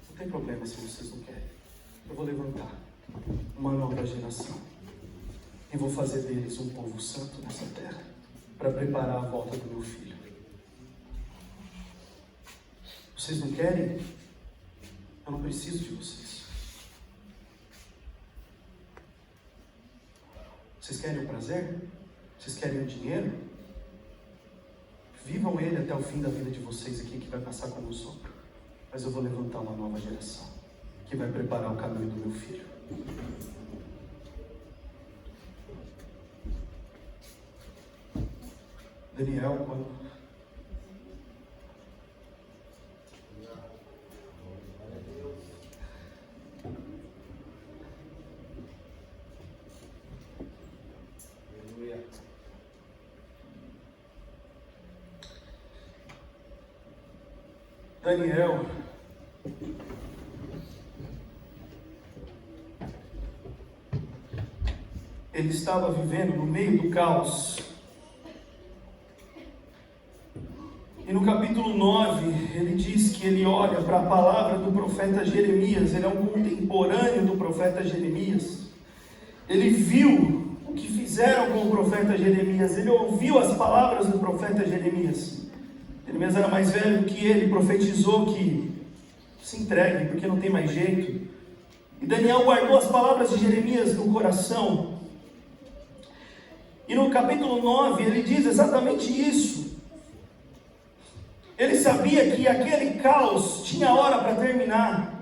S1: Não tem problema se vocês não querem. Eu vou levantar uma nova geração e vou fazer deles um povo santo nessa terra, para preparar a volta do meu filho. Vocês não querem? Eu não preciso de vocês. Vocês querem o prazer? Vocês querem o dinheiro? Vivam ele até o fim da vida de vocês aqui, que vai passar como um sopro. Mas eu vou levantar uma nova geração, que vai preparar o caminho do meu filho. Daniel, quando Daniel ele estava vivendo no meio do caos. E no capítulo 9, ele diz que ele olha para a palavra do profeta Jeremias. Ele é um contemporâneo do profeta Jeremias. Ele viu o que fizeram com o profeta Jeremias. Ele ouviu as palavras do profeta Jeremias. Jeremias era mais velho que ele, profetizou que se entregue, porque não tem mais jeito. E Daniel guardou as palavras de Jeremias no coração. E no capítulo 9 ele diz exatamente isso. Ele sabia que aquele caos tinha hora para terminar.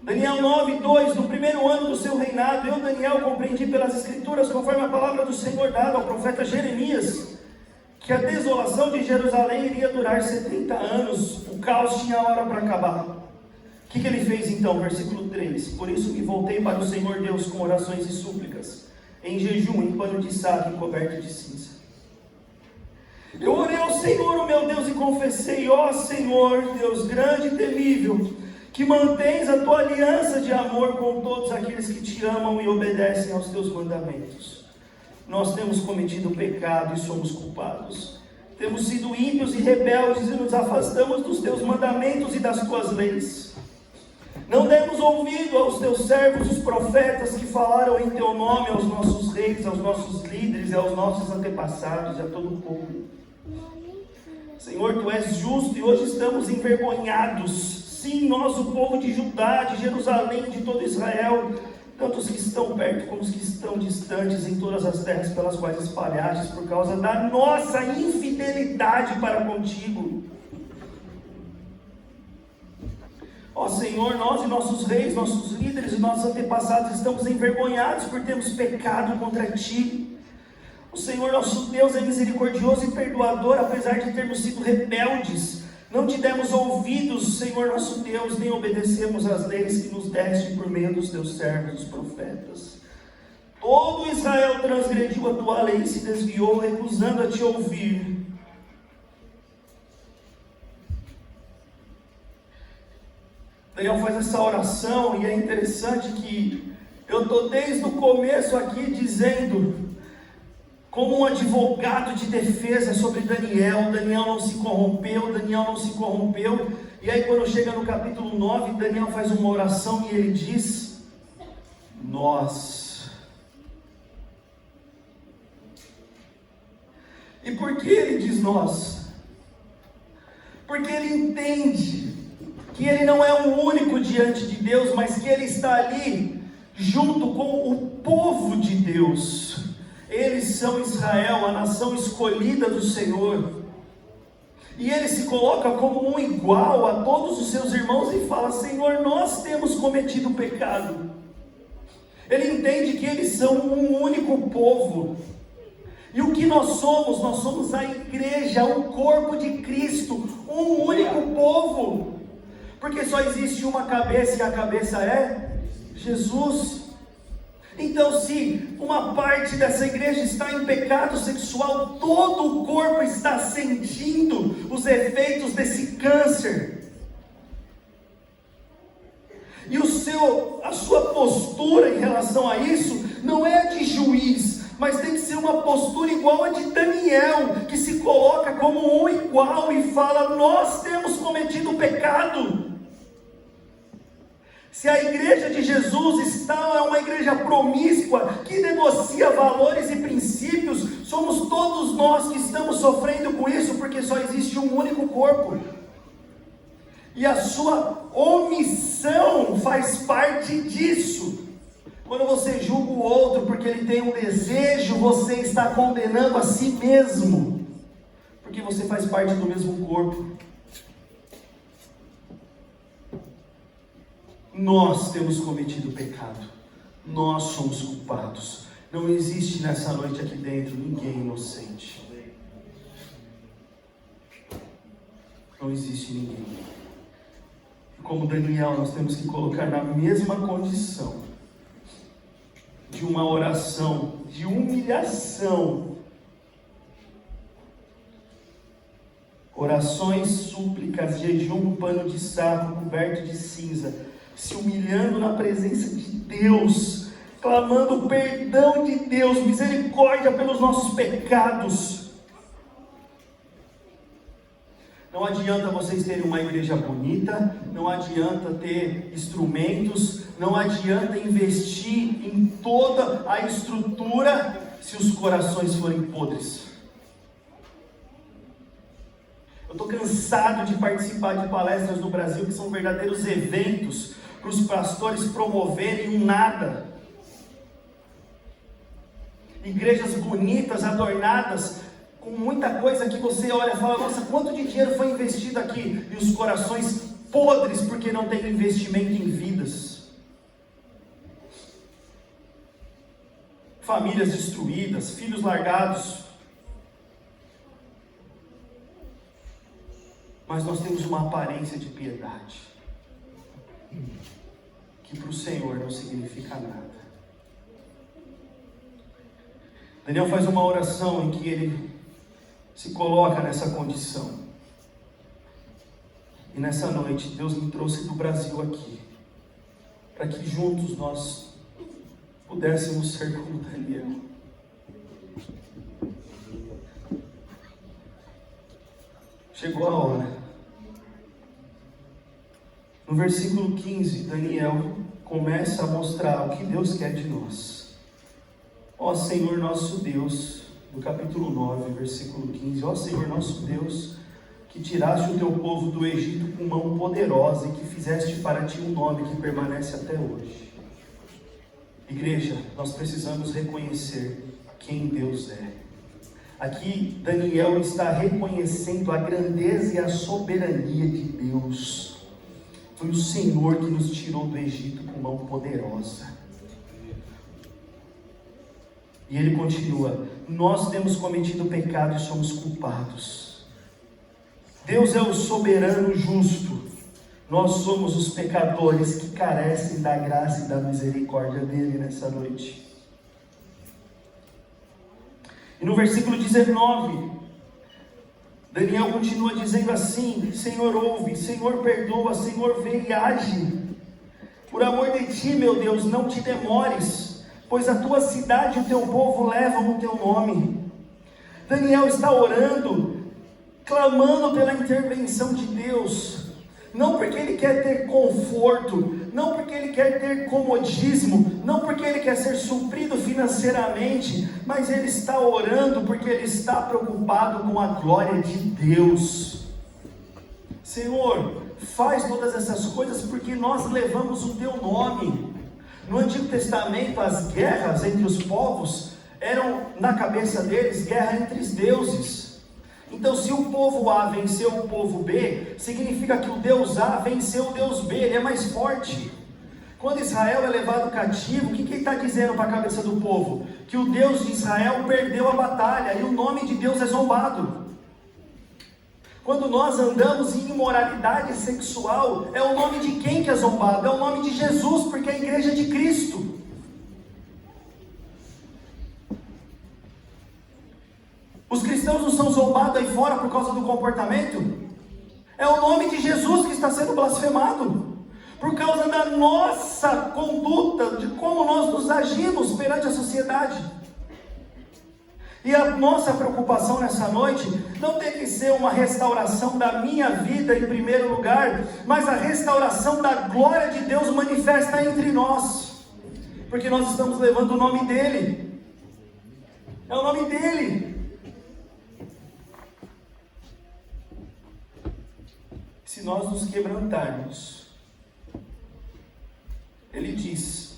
S1: Daniel 9:2, no primeiro ano do seu reinado, eu, Daniel, compreendi pelas escrituras, conforme a palavra do Senhor dada ao profeta Jeremias, que a desolação de Jerusalém iria durar 70 anos, o caos tinha hora para acabar. O que ele fez então? Versículo 3, por isso me voltei para o Senhor Deus com orações e súplicas, em jejum, em pano de saco e coberto de cinza. Eu orei ao Senhor, o meu Deus, e confessei: ó Senhor, Deus grande e temível, que mantens a tua aliança de amor com todos aqueles que te amam e obedecem aos teus mandamentos. Nós temos cometido pecado e somos culpados. Temos sido ímpios e rebeldes e nos afastamos dos teus mandamentos e das tuas leis. Não demos ouvido aos teus servos, os profetas, que falaram em teu nome aos nossos reis, aos nossos líderes e aos nossos antepassados e a todo o povo. Senhor, tu és justo e hoje estamos envergonhados. Sim, nós, o povo de Judá, de Jerusalém, de todo Israel, tanto os que estão perto como os que estão distantes, em todas as terras pelas quais espalhastes, por causa da nossa infidelidade para contigo. Ó Senhor, nós e nossos reis, nossos líderes e nossos antepassados estamos envergonhados por termos pecado contra ti. O Senhor nosso Deus é misericordioso e perdoador, apesar de termos sido rebeldes. Não te demos ouvidos, Senhor nosso Deus, nem obedecemos às leis que nos deste por meio dos teus servos, os profetas. Todo Israel transgrediu a tua lei e se desviou, recusando a te ouvir. Daniel faz essa oração e é interessante que eu estou desde o começo aqui dizendo, como um advogado de defesa sobre Daniel, Daniel não se corrompeu, Daniel não se corrompeu. E aí quando chega no capítulo 9, Daniel faz uma oração e ele diz, nós. E por que ele diz nós? Porque ele entende que ele não é o único diante de Deus, mas que ele está ali junto com o povo de Deus. Eles são Israel, a nação escolhida do Senhor. E ele se coloca como um igual a todos os seus irmãos e fala, Senhor, nós temos cometido pecado. Ele entende que eles são um único povo. E o que nós somos? Nós somos a igreja, o corpo de Cristo, um único povo. Porque só existe uma cabeça e a cabeça é Jesus. Então, se uma parte dessa igreja está em pecado sexual, todo o corpo está sentindo os efeitos desse câncer. E a sua postura em relação a isso não é de juiz, mas tem que ser uma postura igual a de Daniel, que se coloca como um igual e fala, nós temos cometido pecado. Se a igreja de Jesus é uma igreja promíscua, que negocia valores e princípios, somos todos nós que estamos sofrendo com isso, porque só existe um único corpo. E a sua omissão faz parte disso. Quando você julga o outro porque ele tem um desejo, você está condenando a si mesmo, porque você faz parte do mesmo corpo. Nós temos cometido pecado, nós somos culpados. Não existe nessa noite aqui dentro ninguém inocente. Não existe ninguém. Como Daniel, nós temos que colocar na mesma condição de uma oração, de humilhação. Orações, súplicas, jejum, pano de saco, coberto de cinza, se humilhando na presença de Deus, clamando o perdão de Deus, misericórdia pelos nossos pecados. Não adianta vocês terem uma igreja bonita, não adianta ter instrumentos, não adianta investir em toda a estrutura se os corações forem podres. Eu estou cansado de participar de palestras no Brasil que são verdadeiros eventos para os pastores promoverem um nada. Igrejas bonitas, adornadas, com muita coisa que você olha e fala, nossa, quanto de dinheiro foi investido aqui? E os corações podres porque não tem investimento em vidas. Famílias destruídas, filhos largados. Mas nós temos uma aparência de piedade, que para o Senhor não significa nada. Daniel faz uma oração em que ele se coloca nessa condição. E nessa noite, Deus me trouxe do Brasil aqui, para que juntos nós pudéssemos ser como Daniel. Chegou a hora. No versículo 15, Daniel começa a mostrar o que Deus quer de nós. Ó Senhor nosso Deus, no capítulo 9, versículo 15, ó Senhor nosso Deus, que tiraste o teu povo do Egito com mão poderosa e que fizeste para ti um nome que permanece até hoje. Igreja, nós precisamos reconhecer quem Deus é. Aqui Daniel está reconhecendo a grandeza e a soberania de Deus. Foi o Senhor que nos tirou do Egito com mão poderosa. E ele continua, nós temos cometido pecado e somos culpados. Deus é o soberano justo. Nós somos os pecadores que carecem da graça e da misericórdia dele nessa noite. E no versículo 19, Daniel continua dizendo assim: Senhor, ouve, Senhor, perdoa, Senhor, vem e age. Por amor de ti, meu Deus, não te demores, pois a tua cidade e o teu povo levam o teu nome. Daniel está orando, clamando pela intervenção de Deus, não porque ele quer ter conforto, não porque ele quer ter comodismo, não porque ele quer ser suprido financeiramente, mas ele está orando porque ele está preocupado com a glória de Deus. Senhor, faz todas essas coisas porque nós levamos o teu nome. No Antigo Testamento, as guerras entre os povos eram, na cabeça deles, guerra entre os deuses. Então, se o povo A venceu o povo B, significa que o Deus A venceu o Deus B, ele é mais forte. Quando Israel é levado cativo, o que ele está dizendo para a cabeça do povo? Que o Deus de Israel perdeu a batalha, e o nome de Deus é zombado. Quando nós andamos em imoralidade sexual, é o nome de quem que é zombado? É o nome de Jesus, porque é a igreja de Cristo. Os cristãos não são zombados aí fora por causa do comportamento? É o nome de Jesus que está sendo blasfemado, por causa da nossa conduta, de como nós nos agimos perante a sociedade. E a nossa preocupação nessa noite não tem que ser uma restauração da minha vida em primeiro lugar, mas a restauração da glória de Deus manifesta entre nós, porque nós estamos levando o nome dEle. É o nome dEle. Se nós nos quebrantarmos, Ele diz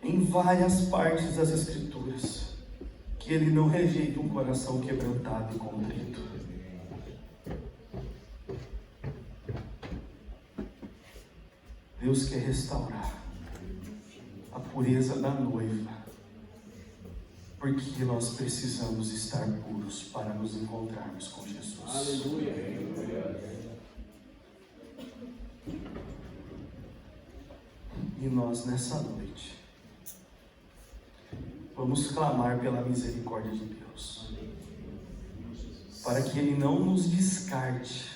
S1: em várias partes das Escrituras que Ele não rejeita um coração quebrantado e contrito. Deus quer restaurar a pureza da noiva, porque nós precisamos estar puros para nos encontrarmos com Jesus. Aleluia. E nós nessa noite vamos clamar pela misericórdia de Deus, para que Ele não nos descarte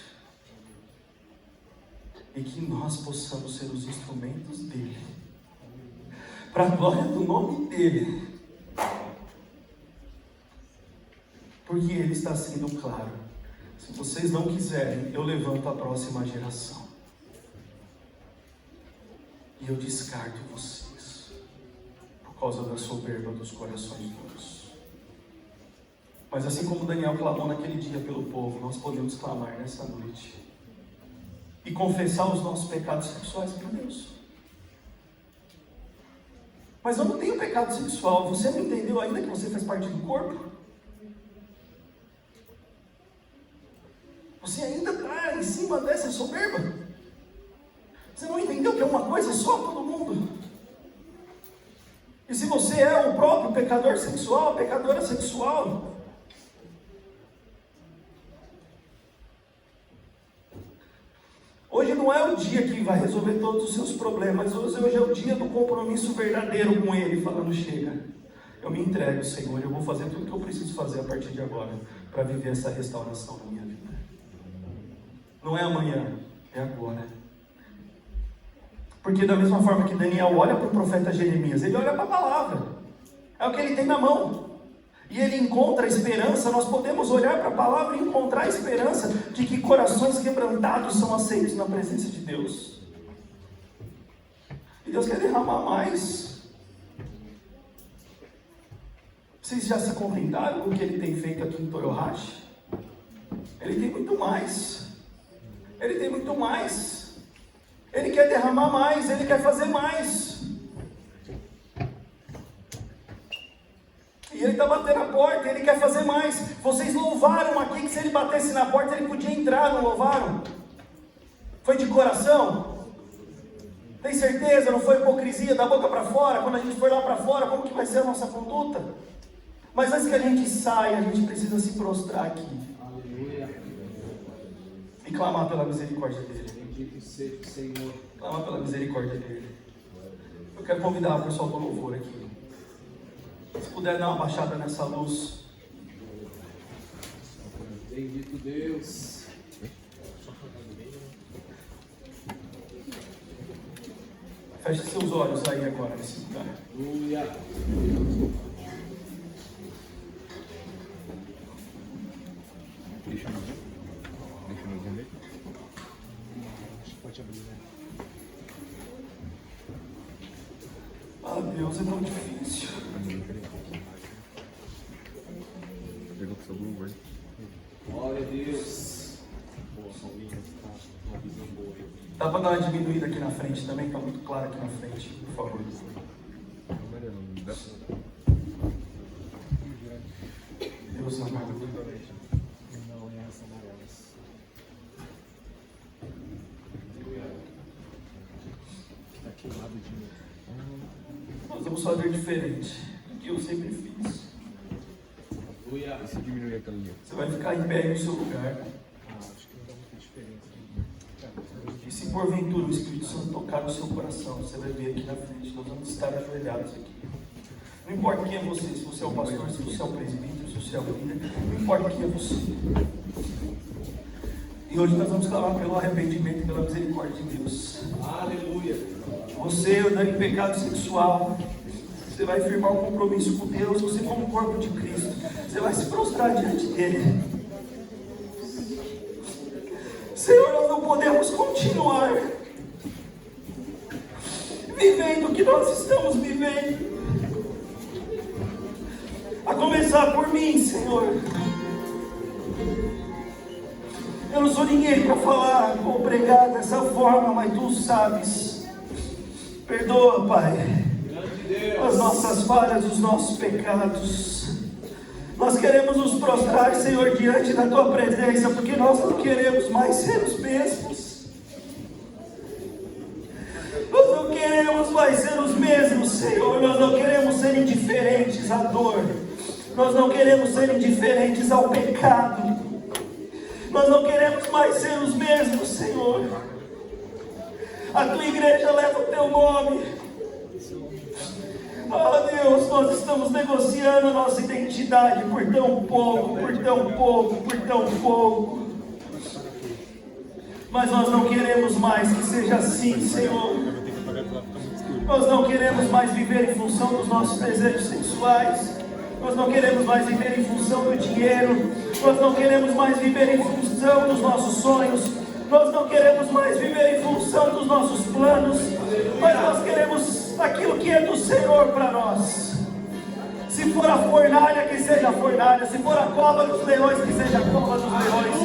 S1: e que nós possamos ser os instrumentos dEle, para a glória do nome dEle. Porque Ele está sendo claro: se vocês não quiserem, eu levanto a próxima geração e eu descarto vocês, por causa da soberba dos corações duros. Mas assim como Daniel clamou naquele dia pelo povo, nós podemos clamar nessa noite e confessar os nossos pecados sexuais para Deus. Mas eu não tenho pecado sexual. Você não entendeu ainda que você faz parte do corpo? Você ainda está em cima dessa soberba? Você não entendeu que é uma coisa só todo mundo? E se você é o próprio pecador sexual, pecadora sexual, hoje não é o dia que vai resolver todos os seus problemas. Hoje é o dia do compromisso verdadeiro com Ele, falando: chega, eu me entrego, Senhor, eu vou fazer tudo que eu preciso fazer a partir de agora, para viver essa restauração na minha vida. Não é amanhã, é agora. Porque da mesma forma que Daniel olha para o profeta Jeremias, ele olha para a palavra, é o que ele tem na mão, e ele encontra esperança. Nós podemos olhar para a palavra e encontrar esperança de que corações quebrantados são aceitos na presença de Deus. E Deus quer derramar mais. Vocês já se contentaram com o que Ele tem feito aqui em Toyohashi? Ele tem muito mais. Ele tem muito mais. Ele quer derramar mais, Ele quer fazer mais. E Ele está batendo a porta, Ele quer fazer mais. Vocês louvaram aqui que se Ele batesse na porta Ele podia entrar, não louvaram? Foi de coração? Tem certeza? Não foi hipocrisia da boca para fora? Quando a gente for lá para fora, como que vai ser a nossa conduta? Mas antes que a gente saia, a gente precisa se prostrar aqui e clamar pela misericórdia dEle. Clamar pela misericórdia dEle. Eu quero convidar o pessoal do louvor aqui. Se puder dar uma baixada nessa luz.
S2: Bendito Deus.
S1: Feche seus olhos aí agora nesse lugar.
S2: Aleluia.
S3: Deixa eu ver.
S2: Pode abrir, né?
S1: Ah, Deus, é tão difícil.
S3: Pegou o seu Google.
S2: Glória a Deus. Boa, Paulinho, tá uma visão boa aí.
S1: Dá para dar uma diminuída aqui na frente também? Está muito claro aqui na frente, por favor.
S3: Amarelo, não dá?
S1: Deus amado.
S2: Não é essa amarelas. Está queimado de novo.
S1: Nós vamos fazer diferente do que eu sempre fiz.
S2: Aleluia.
S3: E se diminuir aquela linha?
S1: Você vai ficar em pé aí no seu lugar.
S2: Acho que não dá muita diferença.
S1: E se porventura o Espírito Santo tocar no seu coração, você vai ver aqui na frente. Nós vamos estar ajoelhados aqui. Não importa quem é você, se você é o pastor, se você é o presbítero, se você é o líder, não importa quem é você. E hoje nós vamos clamar pelo arrependimento e pela misericórdia de Deus.
S2: Aleluia.
S1: Você andando em pecado sexual, você vai firmar um compromisso com Deus. Você, como corpo de Cristo, você vai se prostrar diante dele. Senhor, nós não podemos continuar vivendo o que nós estamos vivendo. A começar por mim, Senhor. Eu não sou ninguém para falar ou pregar dessa forma, mas Tu sabes. Perdoa, Pai, as nossas falhas, os nossos pecados. Nós queremos nos prostrar, Senhor, diante da Tua presença, porque nós não queremos mais ser os mesmos. Nós não queremos mais ser os mesmos, Senhor. Nós não queremos ser indiferentes à dor. Nós não queremos ser indiferentes ao pecado. Nós não queremos mais ser os mesmos, Senhor. A Tua igreja leva o Teu nome. Oh Deus, nós estamos negociando a nossa identidade por tão pouco, por tão pouco, por tão pouco. Mas nós não queremos mais que seja assim, Senhor. Nós não queremos mais viver em função dos nossos desejos sexuais. Nós não queremos mais viver em função do dinheiro. Nós não queremos mais viver em função dos nossos sonhos. Nós não queremos mais viver em função dos nossos planos. Mas nós queremos aquilo que é do Senhor para nós. Se for a fornalha, que seja a fornalha. Se for a cova dos leões, que seja a cova dos leões.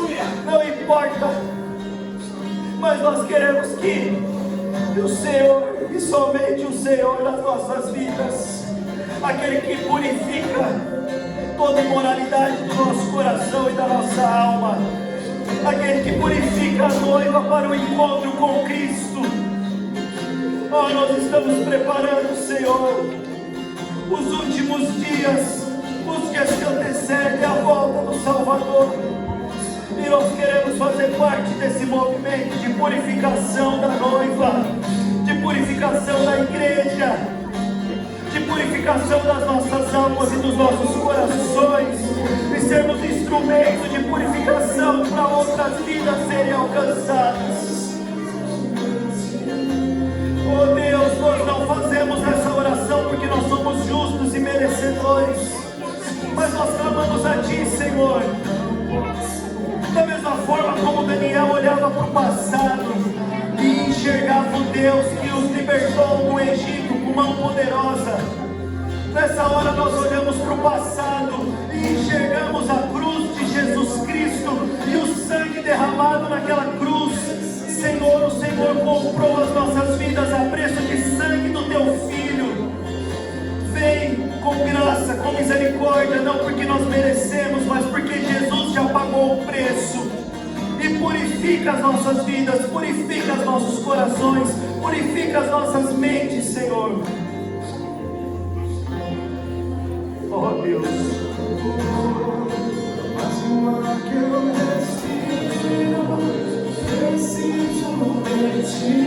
S1: Não importa. Mas nós queremos que o Senhor, e somente o Senhor nas nossas vidas, aquele que purifica toda imoralidade do nosso coração e da nossa alma, aquele que purifica a noiva para o encontro com Cristo. Oh, nós estamos preparando, Senhor, os últimos dias, os dias que antecedem a volta do Salvador. E nós queremos fazer parte desse movimento de purificação da noiva, de purificação da igreja, de purificação das nossas almas e dos nossos corações, e sermos instrumentos de purificação para outras vidas serem alcançadas. Oh Deus, nós não fazemos essa oração porque nós somos justos e merecedores, mas nós clamamos a Ti, Senhor. Da mesma forma como Daniel olhava para o passado e enxergava o Deus que os libertou no Egito com mão poderosa, nessa hora nós olhamos para o passado e enxergamos a cruz de Jesus Cristo e o sangue derramado naquela cruz. Senhor, o Senhor comprou as nossas vidas a preço de sangue do Teu Filho. Vem com graça, com misericórdia, não porque nós merecemos, mas porque Jesus já pagou o preço. E purifica as nossas vidas, purifica os nossos corações, purifica as nossas mentes, Senhor. Oh Deus,
S4: mas o ar que eu respiro, preciso de Ti.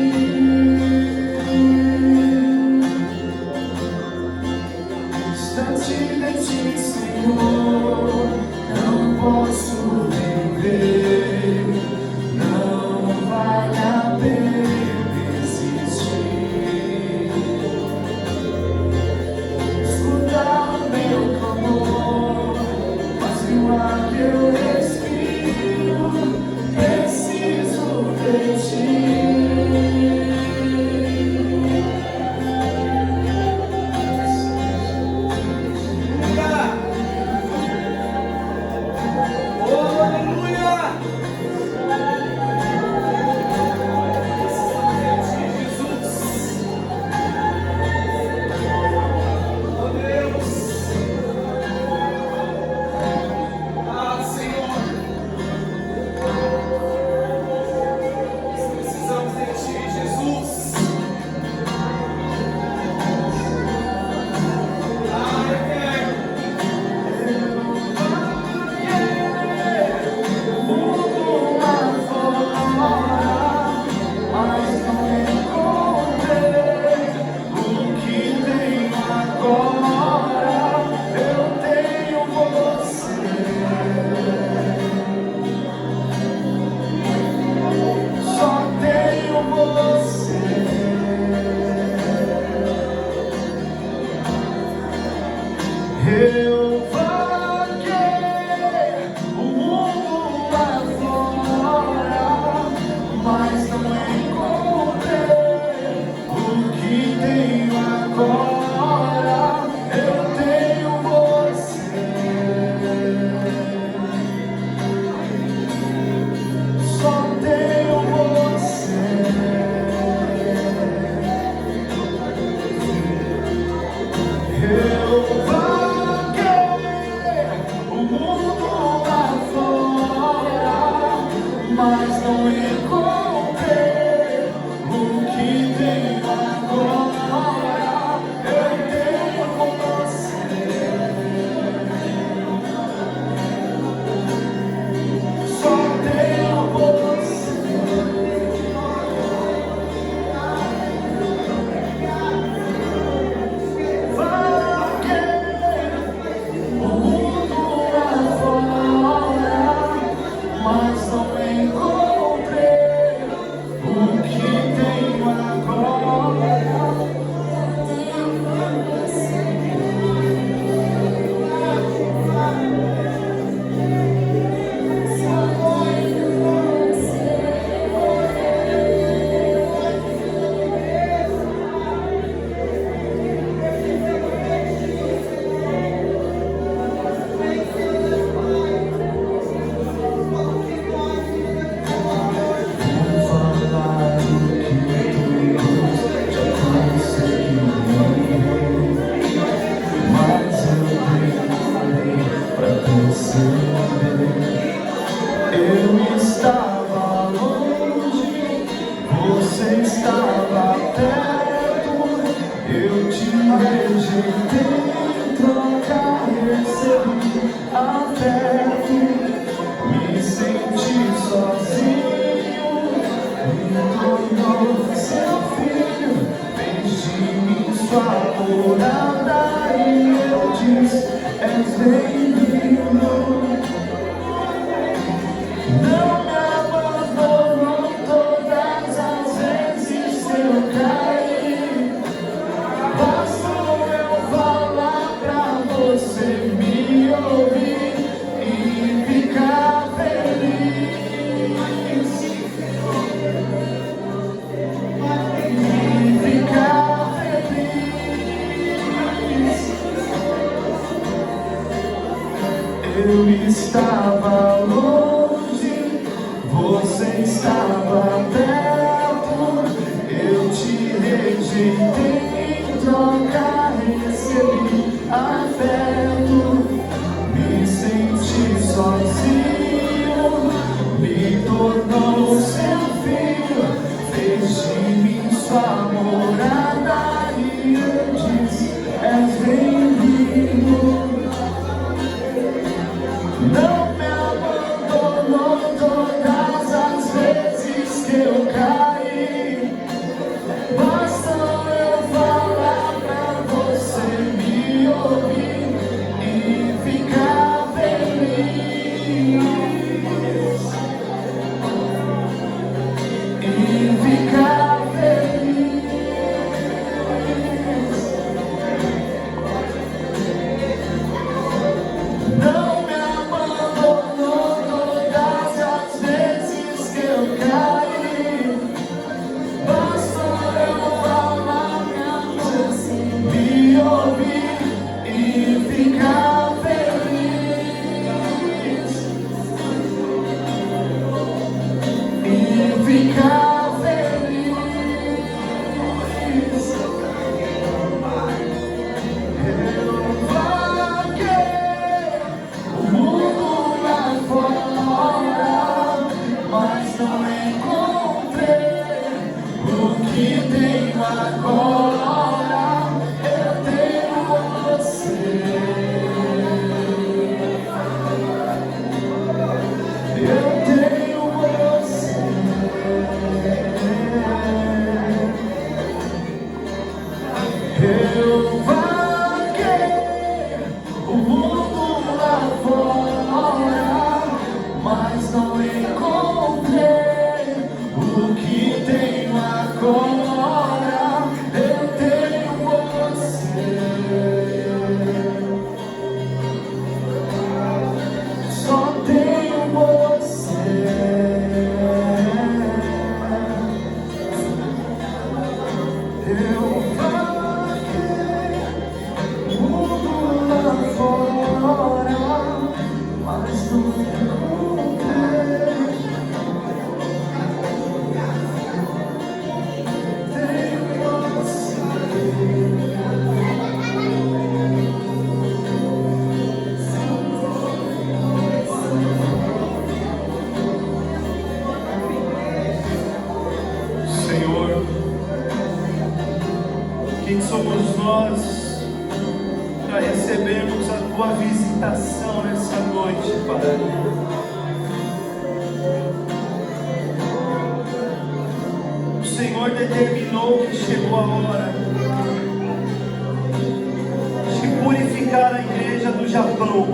S4: Distante de Ti, Senhor, não posso ver. agora eu tenho você. Só tenho você. Eu vaguei o mundo lá fora, mas não encontrei o que tenho agora. Eu tenho você. Só tenho você. O mundo lá fora, mas não encontrei o que tenho agora. Eu estava longe, você estava perto. Eu te rejeitei, troca, recebi afeto. Me senti sozinho, me tornou seu filho. Fez de mim sua morada e eu disse: és bem-vindo. Não me abandonou todas as vezes que eu caí. Bastou eu falar pra você me ouvir e ficar feliz. E ficar feliz. Eu estava longe, você estava perto. Eu te rejeitei, em troca recebi afeto. Me senti sozinho, me tornou seu filho. Fez de mim sua morada e eu disse: és bem-vindo. Não me abandonou todas as vezes que eu caí. Basta eu falar pra você me ouvir e ficar feliz. E ficar feliz. Não me abandonou todas as vezes que eu caí. Basta eu falar pra você me ouvir e ficar feliz. E ficar feliz. Eu vaguei o mundo lá fora, mas não encontrei o que tenho agora. Eu tenho você. Eu tenho você. Eu vaguei o mundo lá fora, mas não encontrei o que tenho agora. Eu tenho você. Só tenho você. Eu vaguei
S1: Senhor, quem somos nós para recebermos a Tua visitação nessa noite, Pai? O Senhor determinou que chegou a hora de purificar a igreja do Japão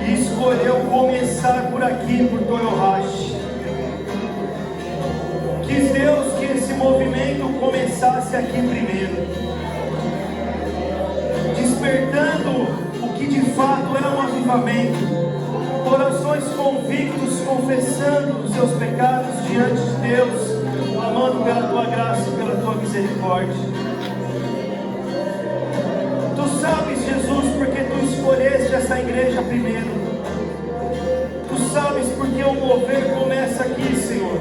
S1: e escolheu começar por aqui, por Toyohashi. Quis Deus que esse movimento começasse aqui primeiro, despertando o que de fato é um avivamento, corações convictos, confessando os seus pecados diante de Deus, clamando pela Tua graça e pela Tua misericórdia. Tu sabes, Jesus, porque Tu escolheste essa igreja primeiro. Tu sabes porque o mover começa aqui, Senhor.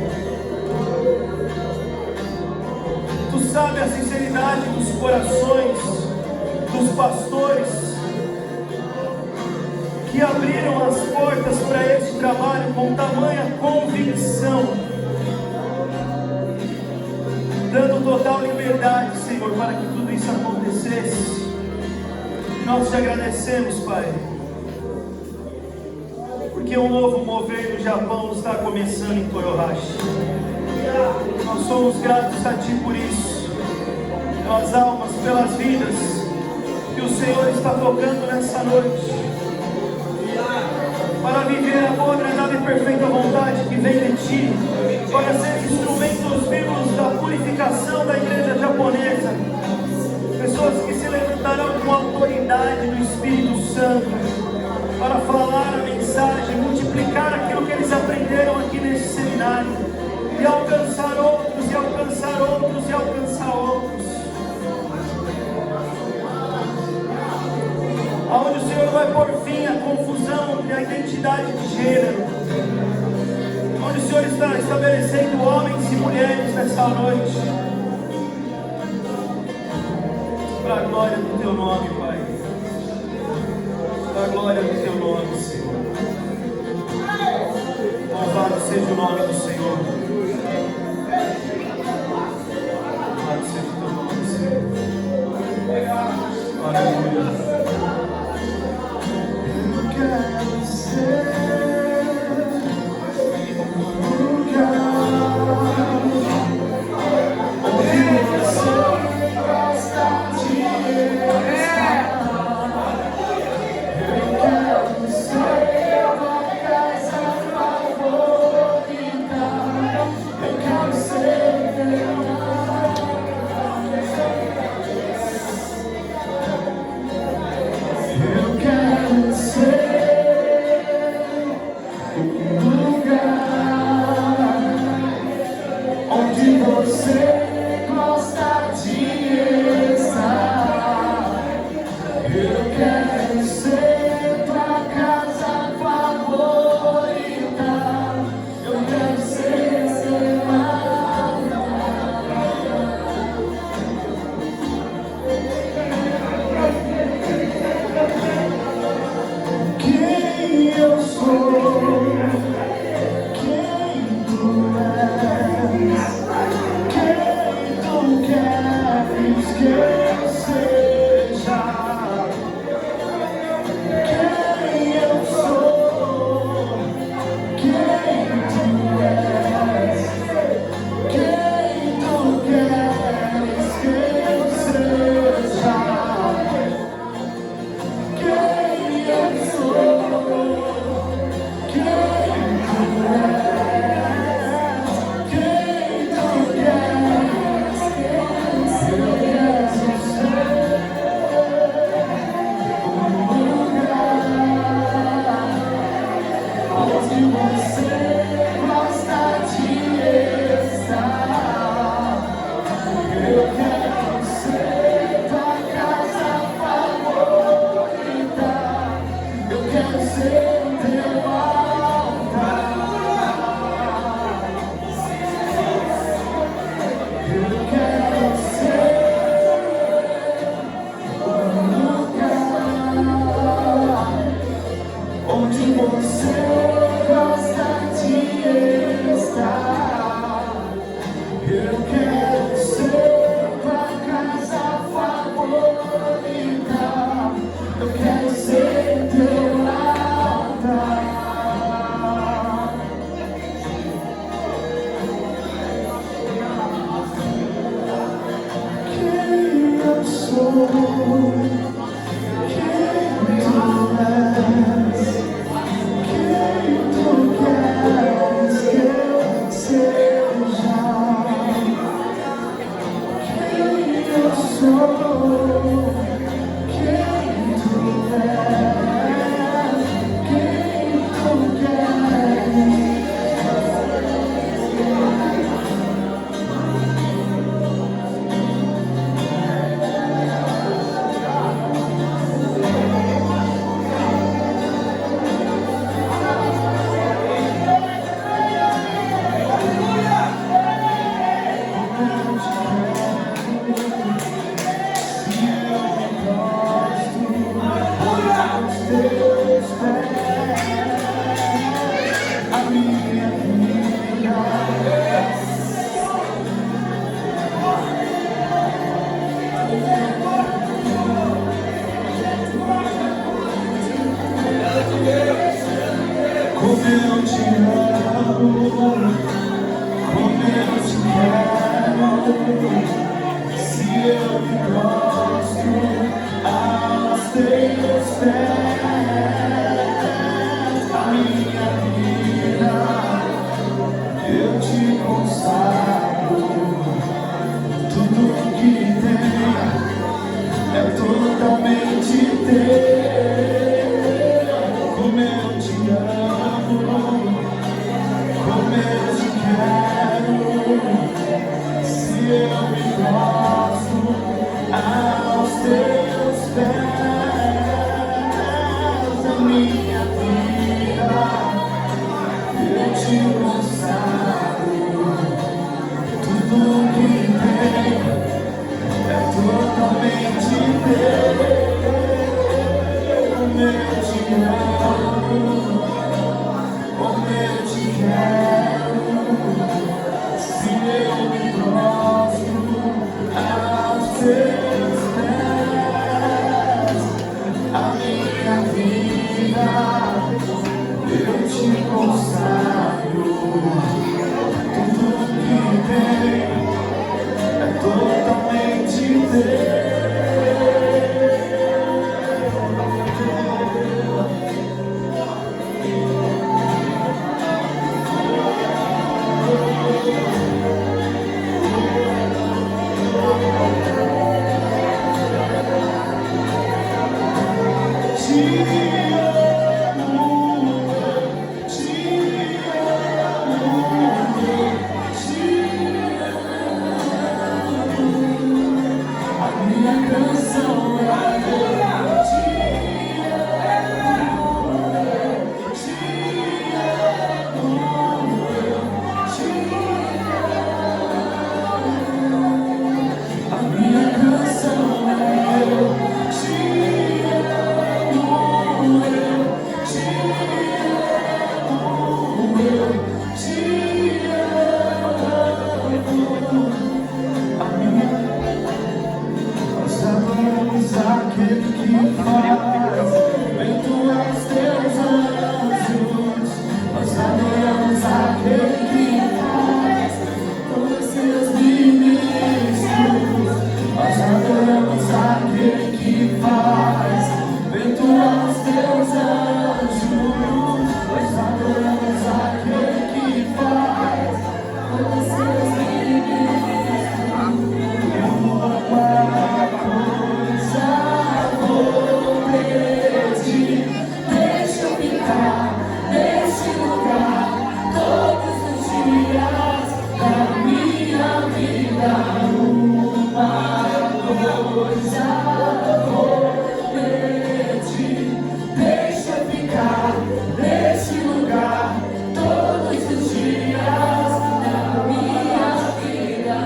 S1: Tu sabes a sinceridade dos corações dos pastores que abriram as portas para este trabalho com tamanha convicção, dando total liberdade, Senhor, para que tudo isso acontecesse. Nós te agradecemos, Pai, porque um novo mover no Japão está começando em Toyohashi. Nós somos gratos a Ti por isso, pelas almas, pelas vidas que o Senhor está tocando nessa noite, para viver a boa, agradável e perfeita vontade que vem de Ti, para ser instrumentos vivos da purificação da igreja japonesa. Pessoas que se levantarão com a autoridade do Espírito Santo para falar a mensagem, multiplicar aquilo que eles aprenderam aqui nesse seminário e alcançar outros, e alcançar outros, e alcançar outros. Aonde o Senhor vai pôr fim à confusão entre a identidade de gênero, onde o Senhor está estabelecendo homens e mulheres nessa noite, para a glória do Teu nome, Pai, para a glória do Teu nome, Senhor. Louvado seja o nome do Senhor. Louvado seja o Teu nome, Senhor. Aleluia.
S4: Quero ser um lugar onde você gosta de estar. Eu quero ser uma casa favorita. Eu quero onde você gosta de estar. Eu quero ser tua casa favorita. Eu quero ser teu altar. Quem eu sou? Como eu te amo, como eu te quero. Se eu me prostro aos teus pés, a minha vida eu te consagro. Tudo que tem é totalmente teu. Como eu te amo, como eu te quero. Se eu me prostro aos teus pés, a minha vida eu te consagro. Tudo que tem é totalmente teu. Como eu te amo, como eu te quero. Se eu me prostro aos teus pés, a minha vida eu te consagro. Tudo que tem é totalmente teu. Aquele que faz feito aos teus anjos, nós adoramos aquele que faz todos os seus ministros, nós adoramos aquele que faz feito aos teus anjos, nós adoramos aquele que faz todos os seus ministros. Deixa eu ficar nesse lugar todos os dias da minha vida. Uma coisa vou pedir. Deixa eu ficar nesse lugar todos os dias da minha vida.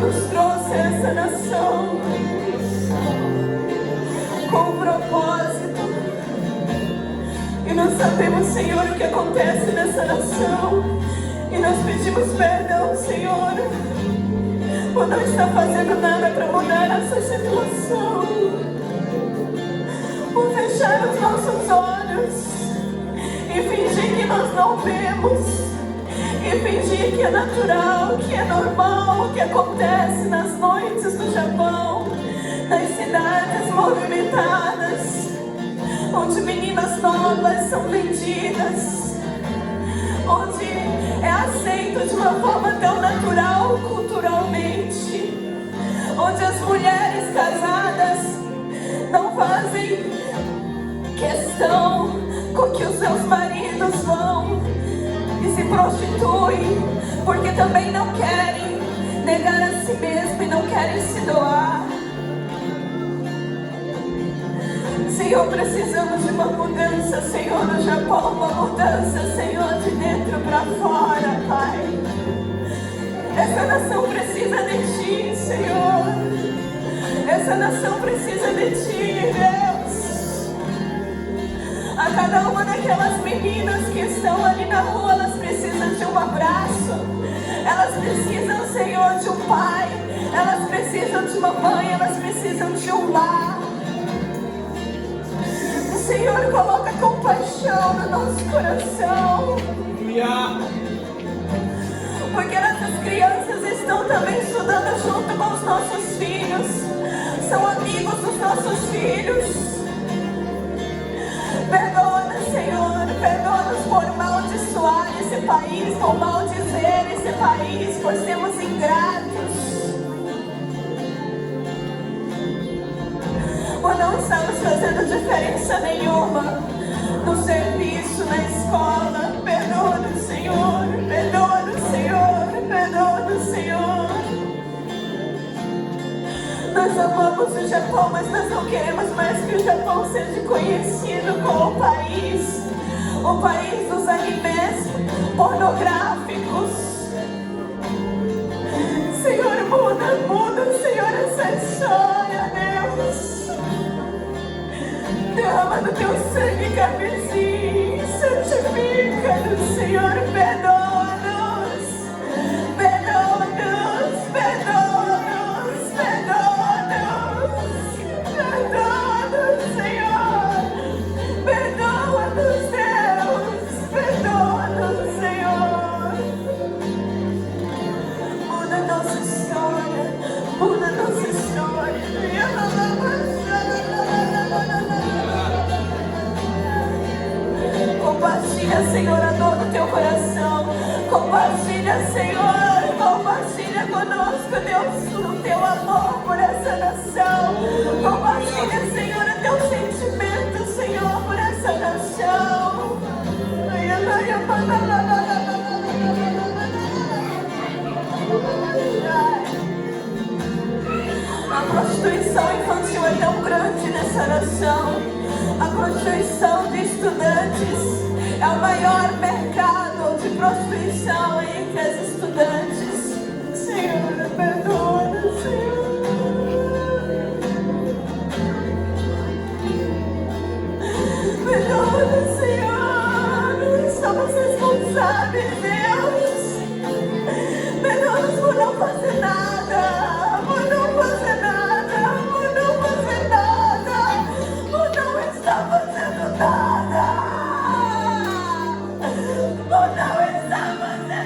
S4: nos trouxe a essa nação com um propósito. E nós sabemos, Senhor, o que acontece nessa nação. E nós pedimos perdão, Senhor, por não estar fazendo nada para mudar essa situação. Por fechar os nossos olhos e fingir que nós não vemos. E fingir que é natural, que é normal, o que acontece nas noites do Japão, nas cidades movimentadas, onde meninas novas são vendidas, onde é aceito de uma forma tão natural culturalmente, onde as mulheres casadas não fazem questão com que os seus maridos vão e se prostituem, porque também não querem negar a si mesmo e não querem se doar. Senhor, precisamos de uma mudança, Senhor, no Japão, uma mudança, Senhor, de dentro para fora, Pai. Essa nação precisa de Ti, Senhor. Essa nação precisa de Ti, Deus. A cada uma daquelas meninas que estão ali na rua, elas precisam de um abraço. Elas precisam, Senhor, de um pai. Elas precisam de uma mãe. Elas precisam de um lar. Senhor, coloca compaixão no nosso coração. Porque nossas crianças estão também estudando junto com os nossos filhos. São amigos dos nossos filhos. Perdoa, Senhor, perdoa-nos por amaldiçoar esse país, por maldizer esse país, por sermos ingratos, por não estarmos fazendo diferença nenhuma no serviço, na escola. Perdoa-nos, Senhor, perdoa-nos, Senhor, perdoa-nos, Senhor. Nós amamos o Japão, mas nós não queremos mais que o Japão seja conhecido como o país dos animes pornográficos. Senhor, muda, Senhor, essa história, Deus. Derrama do Teu sangue carmesim, santifica-nos, Senhor, perdoa-nos, perdoa-nos, perdoa-nos, perdoa-nos, perdoa-nos, Senhor, perdoa-nos, Deus, perdoa-nos, Senhor. Muda nossa história, muda nossa história. Compartilha, Senhor, a dor do Teu coração. Compartilha, Senhor, compartilha conosco, Deus, o Teu amor por essa nação. Compartilha, Senhor, o Teu sentimento, Senhor, por essa nação. A prostituição infantil é tão grande nessa nação. A prostituição de estudantes é o maior mercado de prostituição entre as estudantes. Senhor, perdoa-nos, Senhor. Perdoa-nos, Senhor. Nós somos responsáveis, Deus. Perdoa-nos por não fazer nada, por não fazer nada, por não fazer nada, por não estar fazendo nada, por não estar fazendo nada.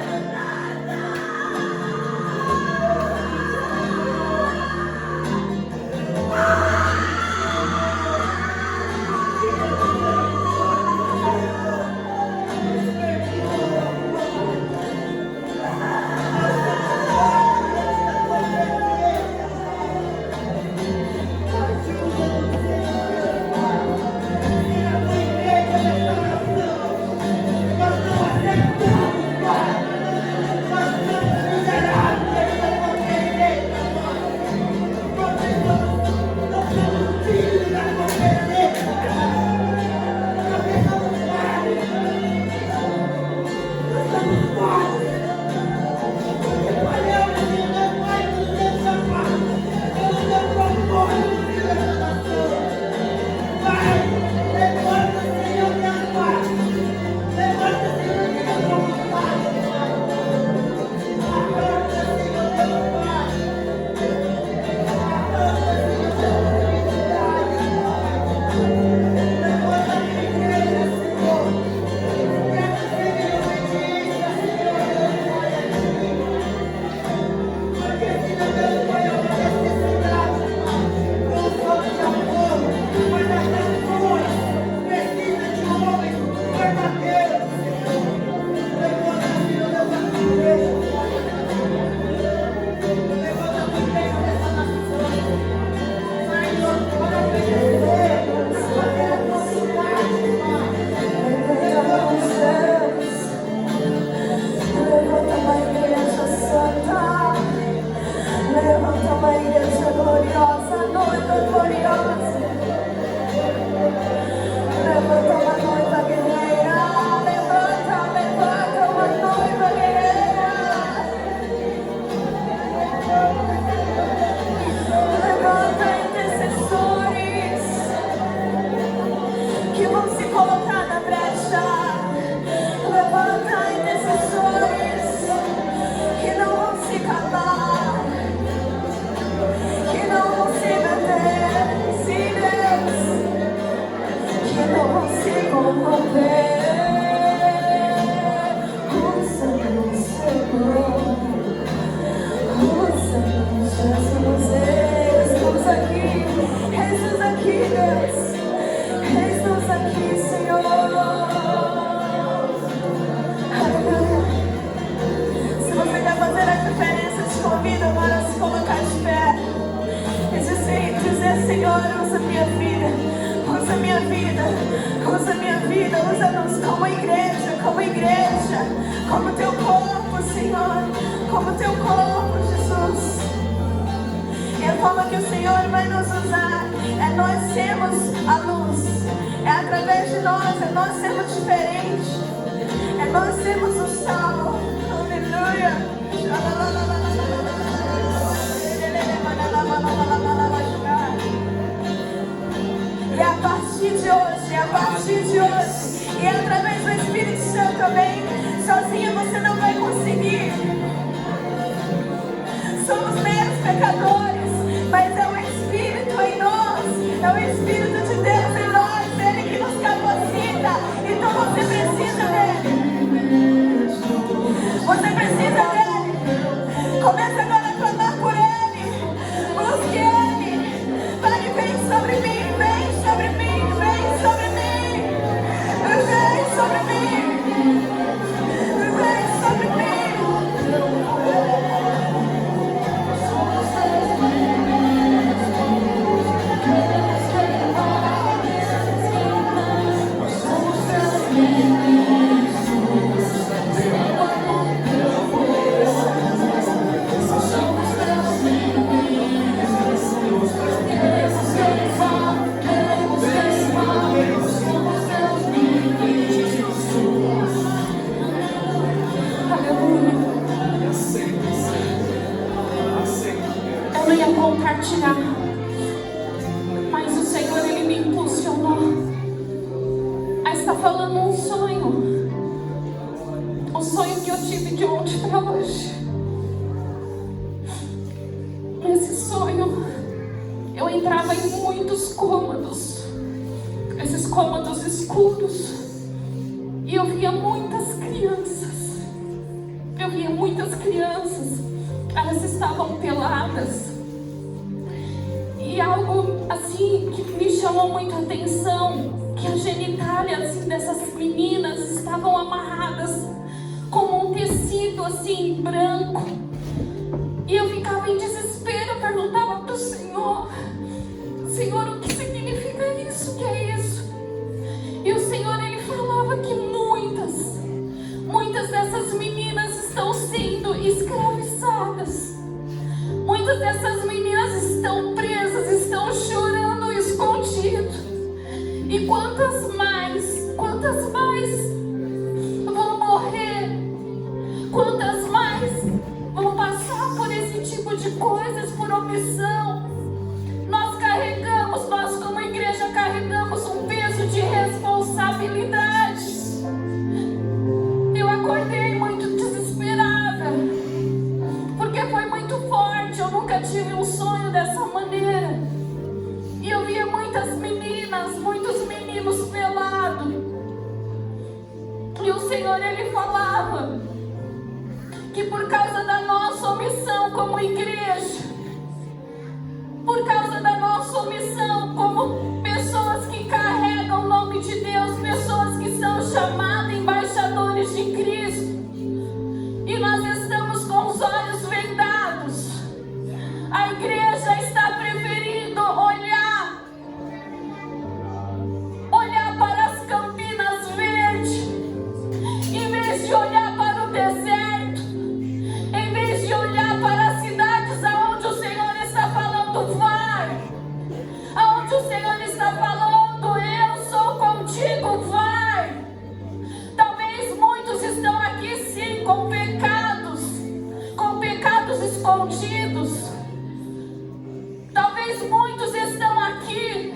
S4: Estamos aqui, eis-nos aqui, Deus. Eis-nos aqui, Senhor. Aleluia. Se você quer fazer a diferença, te convido agora a se colocar de pé e dizer: Senhor, usa minha vida, usa minha vida, usa minha vida, usa-nos como igreja, como teu corpo, Senhor, como teu corpo, Jesus. E a forma que o Senhor vai nos usar é nós sermos a luz, é através de nós, é nós sermos diferentes, é nós sermos o sal. Aleluia. E a partir de hoje, e através do Espírito Santo também, sozinha você não vai conseguir. Somos meros pecadores, mas é o Espírito em nós, é o Espírito de Deus em nós, Ele que nos capacita. Então você precisa dele. Você precisa dele. Comece agora a clamar por ele. Busque ele. Fale: vem sobre mim, vem sobre mim, vem sobre mim. Vem sobre mim. Vem sobre mim. Eu ia compartilhar, mas o Senhor, Ele me impulsionou a estar falando um sonho que eu tive de ontem para hoje. Nesse sonho, eu entrava em muitos cômodos, esses cômodos escuros, e eu via muitas crianças, elas estavam peladas. E algo assim que me chamou muito a atenção, que a genitália assim, dessas meninas estavam amarradas como um tecido assim branco. E eu ficava em desespero, perguntava para o Senhor: Senhor, o que significa isso? O que é isso? E o Senhor, Ele falava que muitas dessas meninas estão sendo escravizadas. Muitas dessas meninas estão presas, estão chorando escondido. E quantas mais vão morrer? Quantas mais vão passar por esse tipo de coisas, por omissão? Nós como igreja carregamos um peso de responsabilidade. Eu acordei muito desesperada, porque foi muito forte. Eu nunca tive um sonho dessa maneira. E eu via muitas meninas, muitos meninos pelados. E o Senhor, Ele falava que por causa da nossa omissão como igreja, por causa da nossa omissão como pessoas que carregam o nome de Deus, pessoas que são chamadas embaixadores de Cristo, e nós estamos com os olhos vendados, a igreja está preferindo olhar para as Campinas Verdes, em vez de olhar para o deserto, em vez de olhar para as cidades aonde o Senhor está falando: vai, aonde o Senhor está falando: eu sou contigo, vai. Talvez muitos estão aqui sim com pecados escondidos. Talvez muitos estão aqui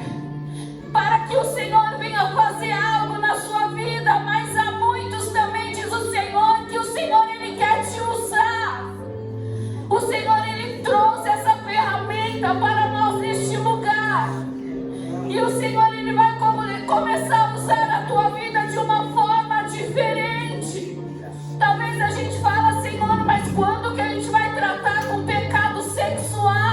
S4: para que o Senhor venha fazer algo na sua vida, mas há muitos também, diz o Senhor, que o Senhor, Ele quer te usar. O Senhor, Ele trouxe essa ferramenta para nós neste lugar. E o Senhor, Ele vai começar a usar a tua vida de uma forma diferente. Talvez a gente fale: Senhor, mas quando que a gente vai tratar com pecado sexual?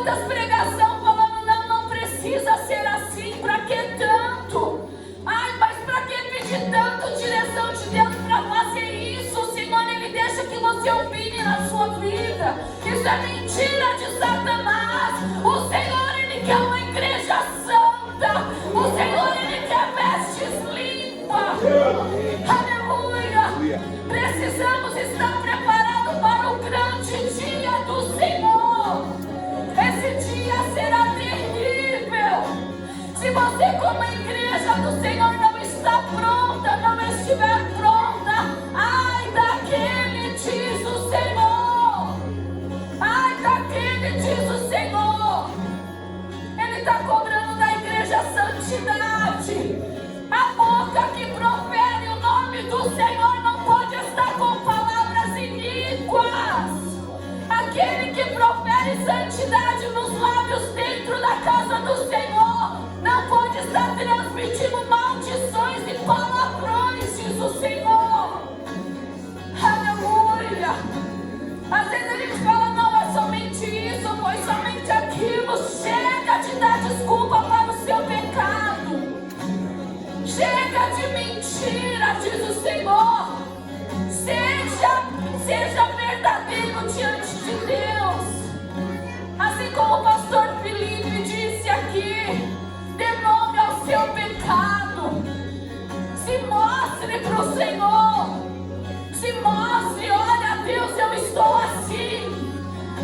S4: muitas pregações falando, não, não precisa ser assim, pra que tanto? Ai, mas pra que pedir tanto direção de Deus pra fazer isso? O Senhor, Ele deixa que você opine na sua vida. Isso é mentira de Satanás. O Senhor, Ele quer uma igreja santa. O Senhor, Ele quer vestes limpas. Aleluia. Precisamos estar preparados para o grande dia do Senhor. Esse dia será terrível. Se você, como igreja do Senhor, não está pronta, não estiver pronta, ai daquele, diz o Senhor. Ai daquele, diz o Senhor. Ele está cobrando da igreja santidade. A boca que profere o nome do Senhor não pode estar com palavras iníquas. Aquele que profere santidade nos lábios dentro da casa do Senhor não pode estar transmitindo maldições e palavrões, diz o Senhor. Aleluia. Às vezes a gente fala, não, é somente isso, foi somente aquilo. Chega de dar desculpa para o seu pecado. Chega de mentira, diz o Senhor. Seja verdadeiro diante de Deus. Assim como o pastor Felipe disse aqui, dê nome ao seu pecado. Se mostre para o Senhor. Se mostre, olha Deus, eu estou assim.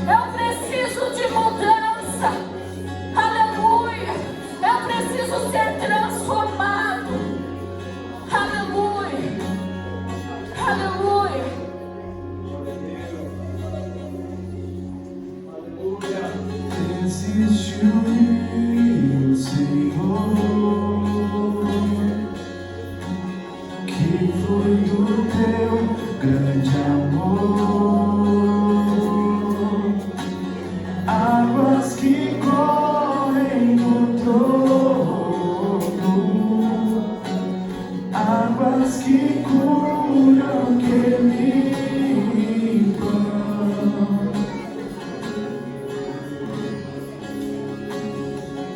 S4: Eu preciso de mudança. Aleluia. Eu preciso ser transformado. Aleluia. Aleluia.
S1: Existe um rio, Senhor, que flui do teu grande amor. Águas que correm no trono, águas que curam, que limpam.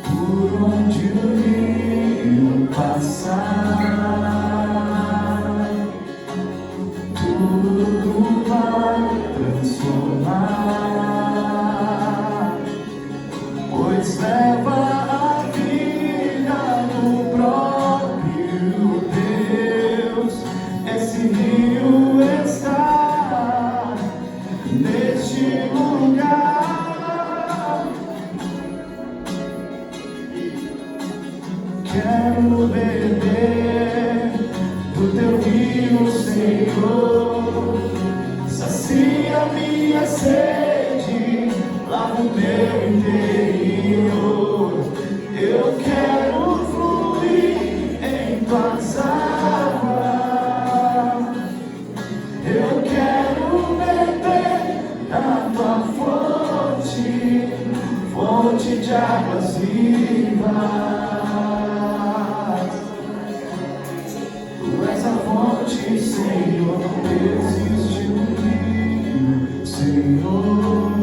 S1: Por onde o rio passar, tudo vai transformar, pois leva a vida do próprio Deus. Esse rio está neste lugar. Quero beber do teu rio, Senhor. Sacia minha sede, lava o meu interior. Eu quero fluir em tuas águas. Eu quero beber da tua fonte, fonte de águas vivas. Tu és a fonte, Senhor. Existe um rio, Senhor,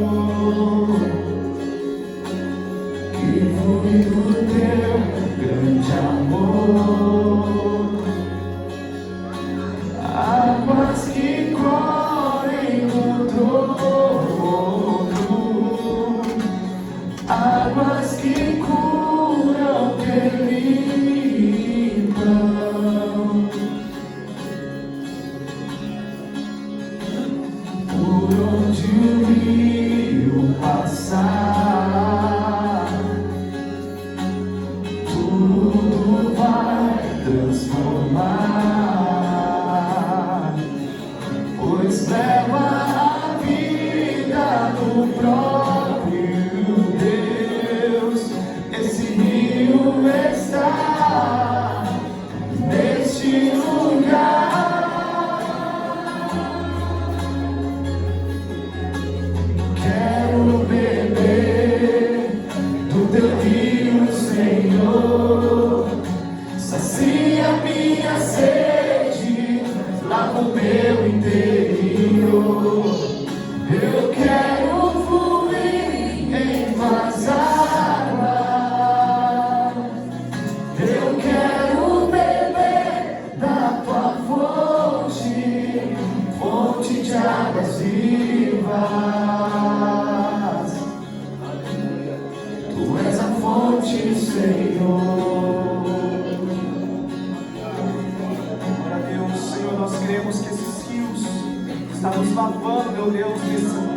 S1: que flui do teu grande amor. Águas que correm no trono, águas que curam, que limpam. Por onde o rio passar, tudo vai transformar, pois leva a vida do próprio Deus. Esse rio está neste lugar. Quero beber do teu rio, Senhor. Sacia minha sede, lava o meu interior. Eu quero fluir em tuas fonte, Senhor. Glória a Deus, Senhor, nós cremos que esses rios estão nos lavando, meu Deus, nesse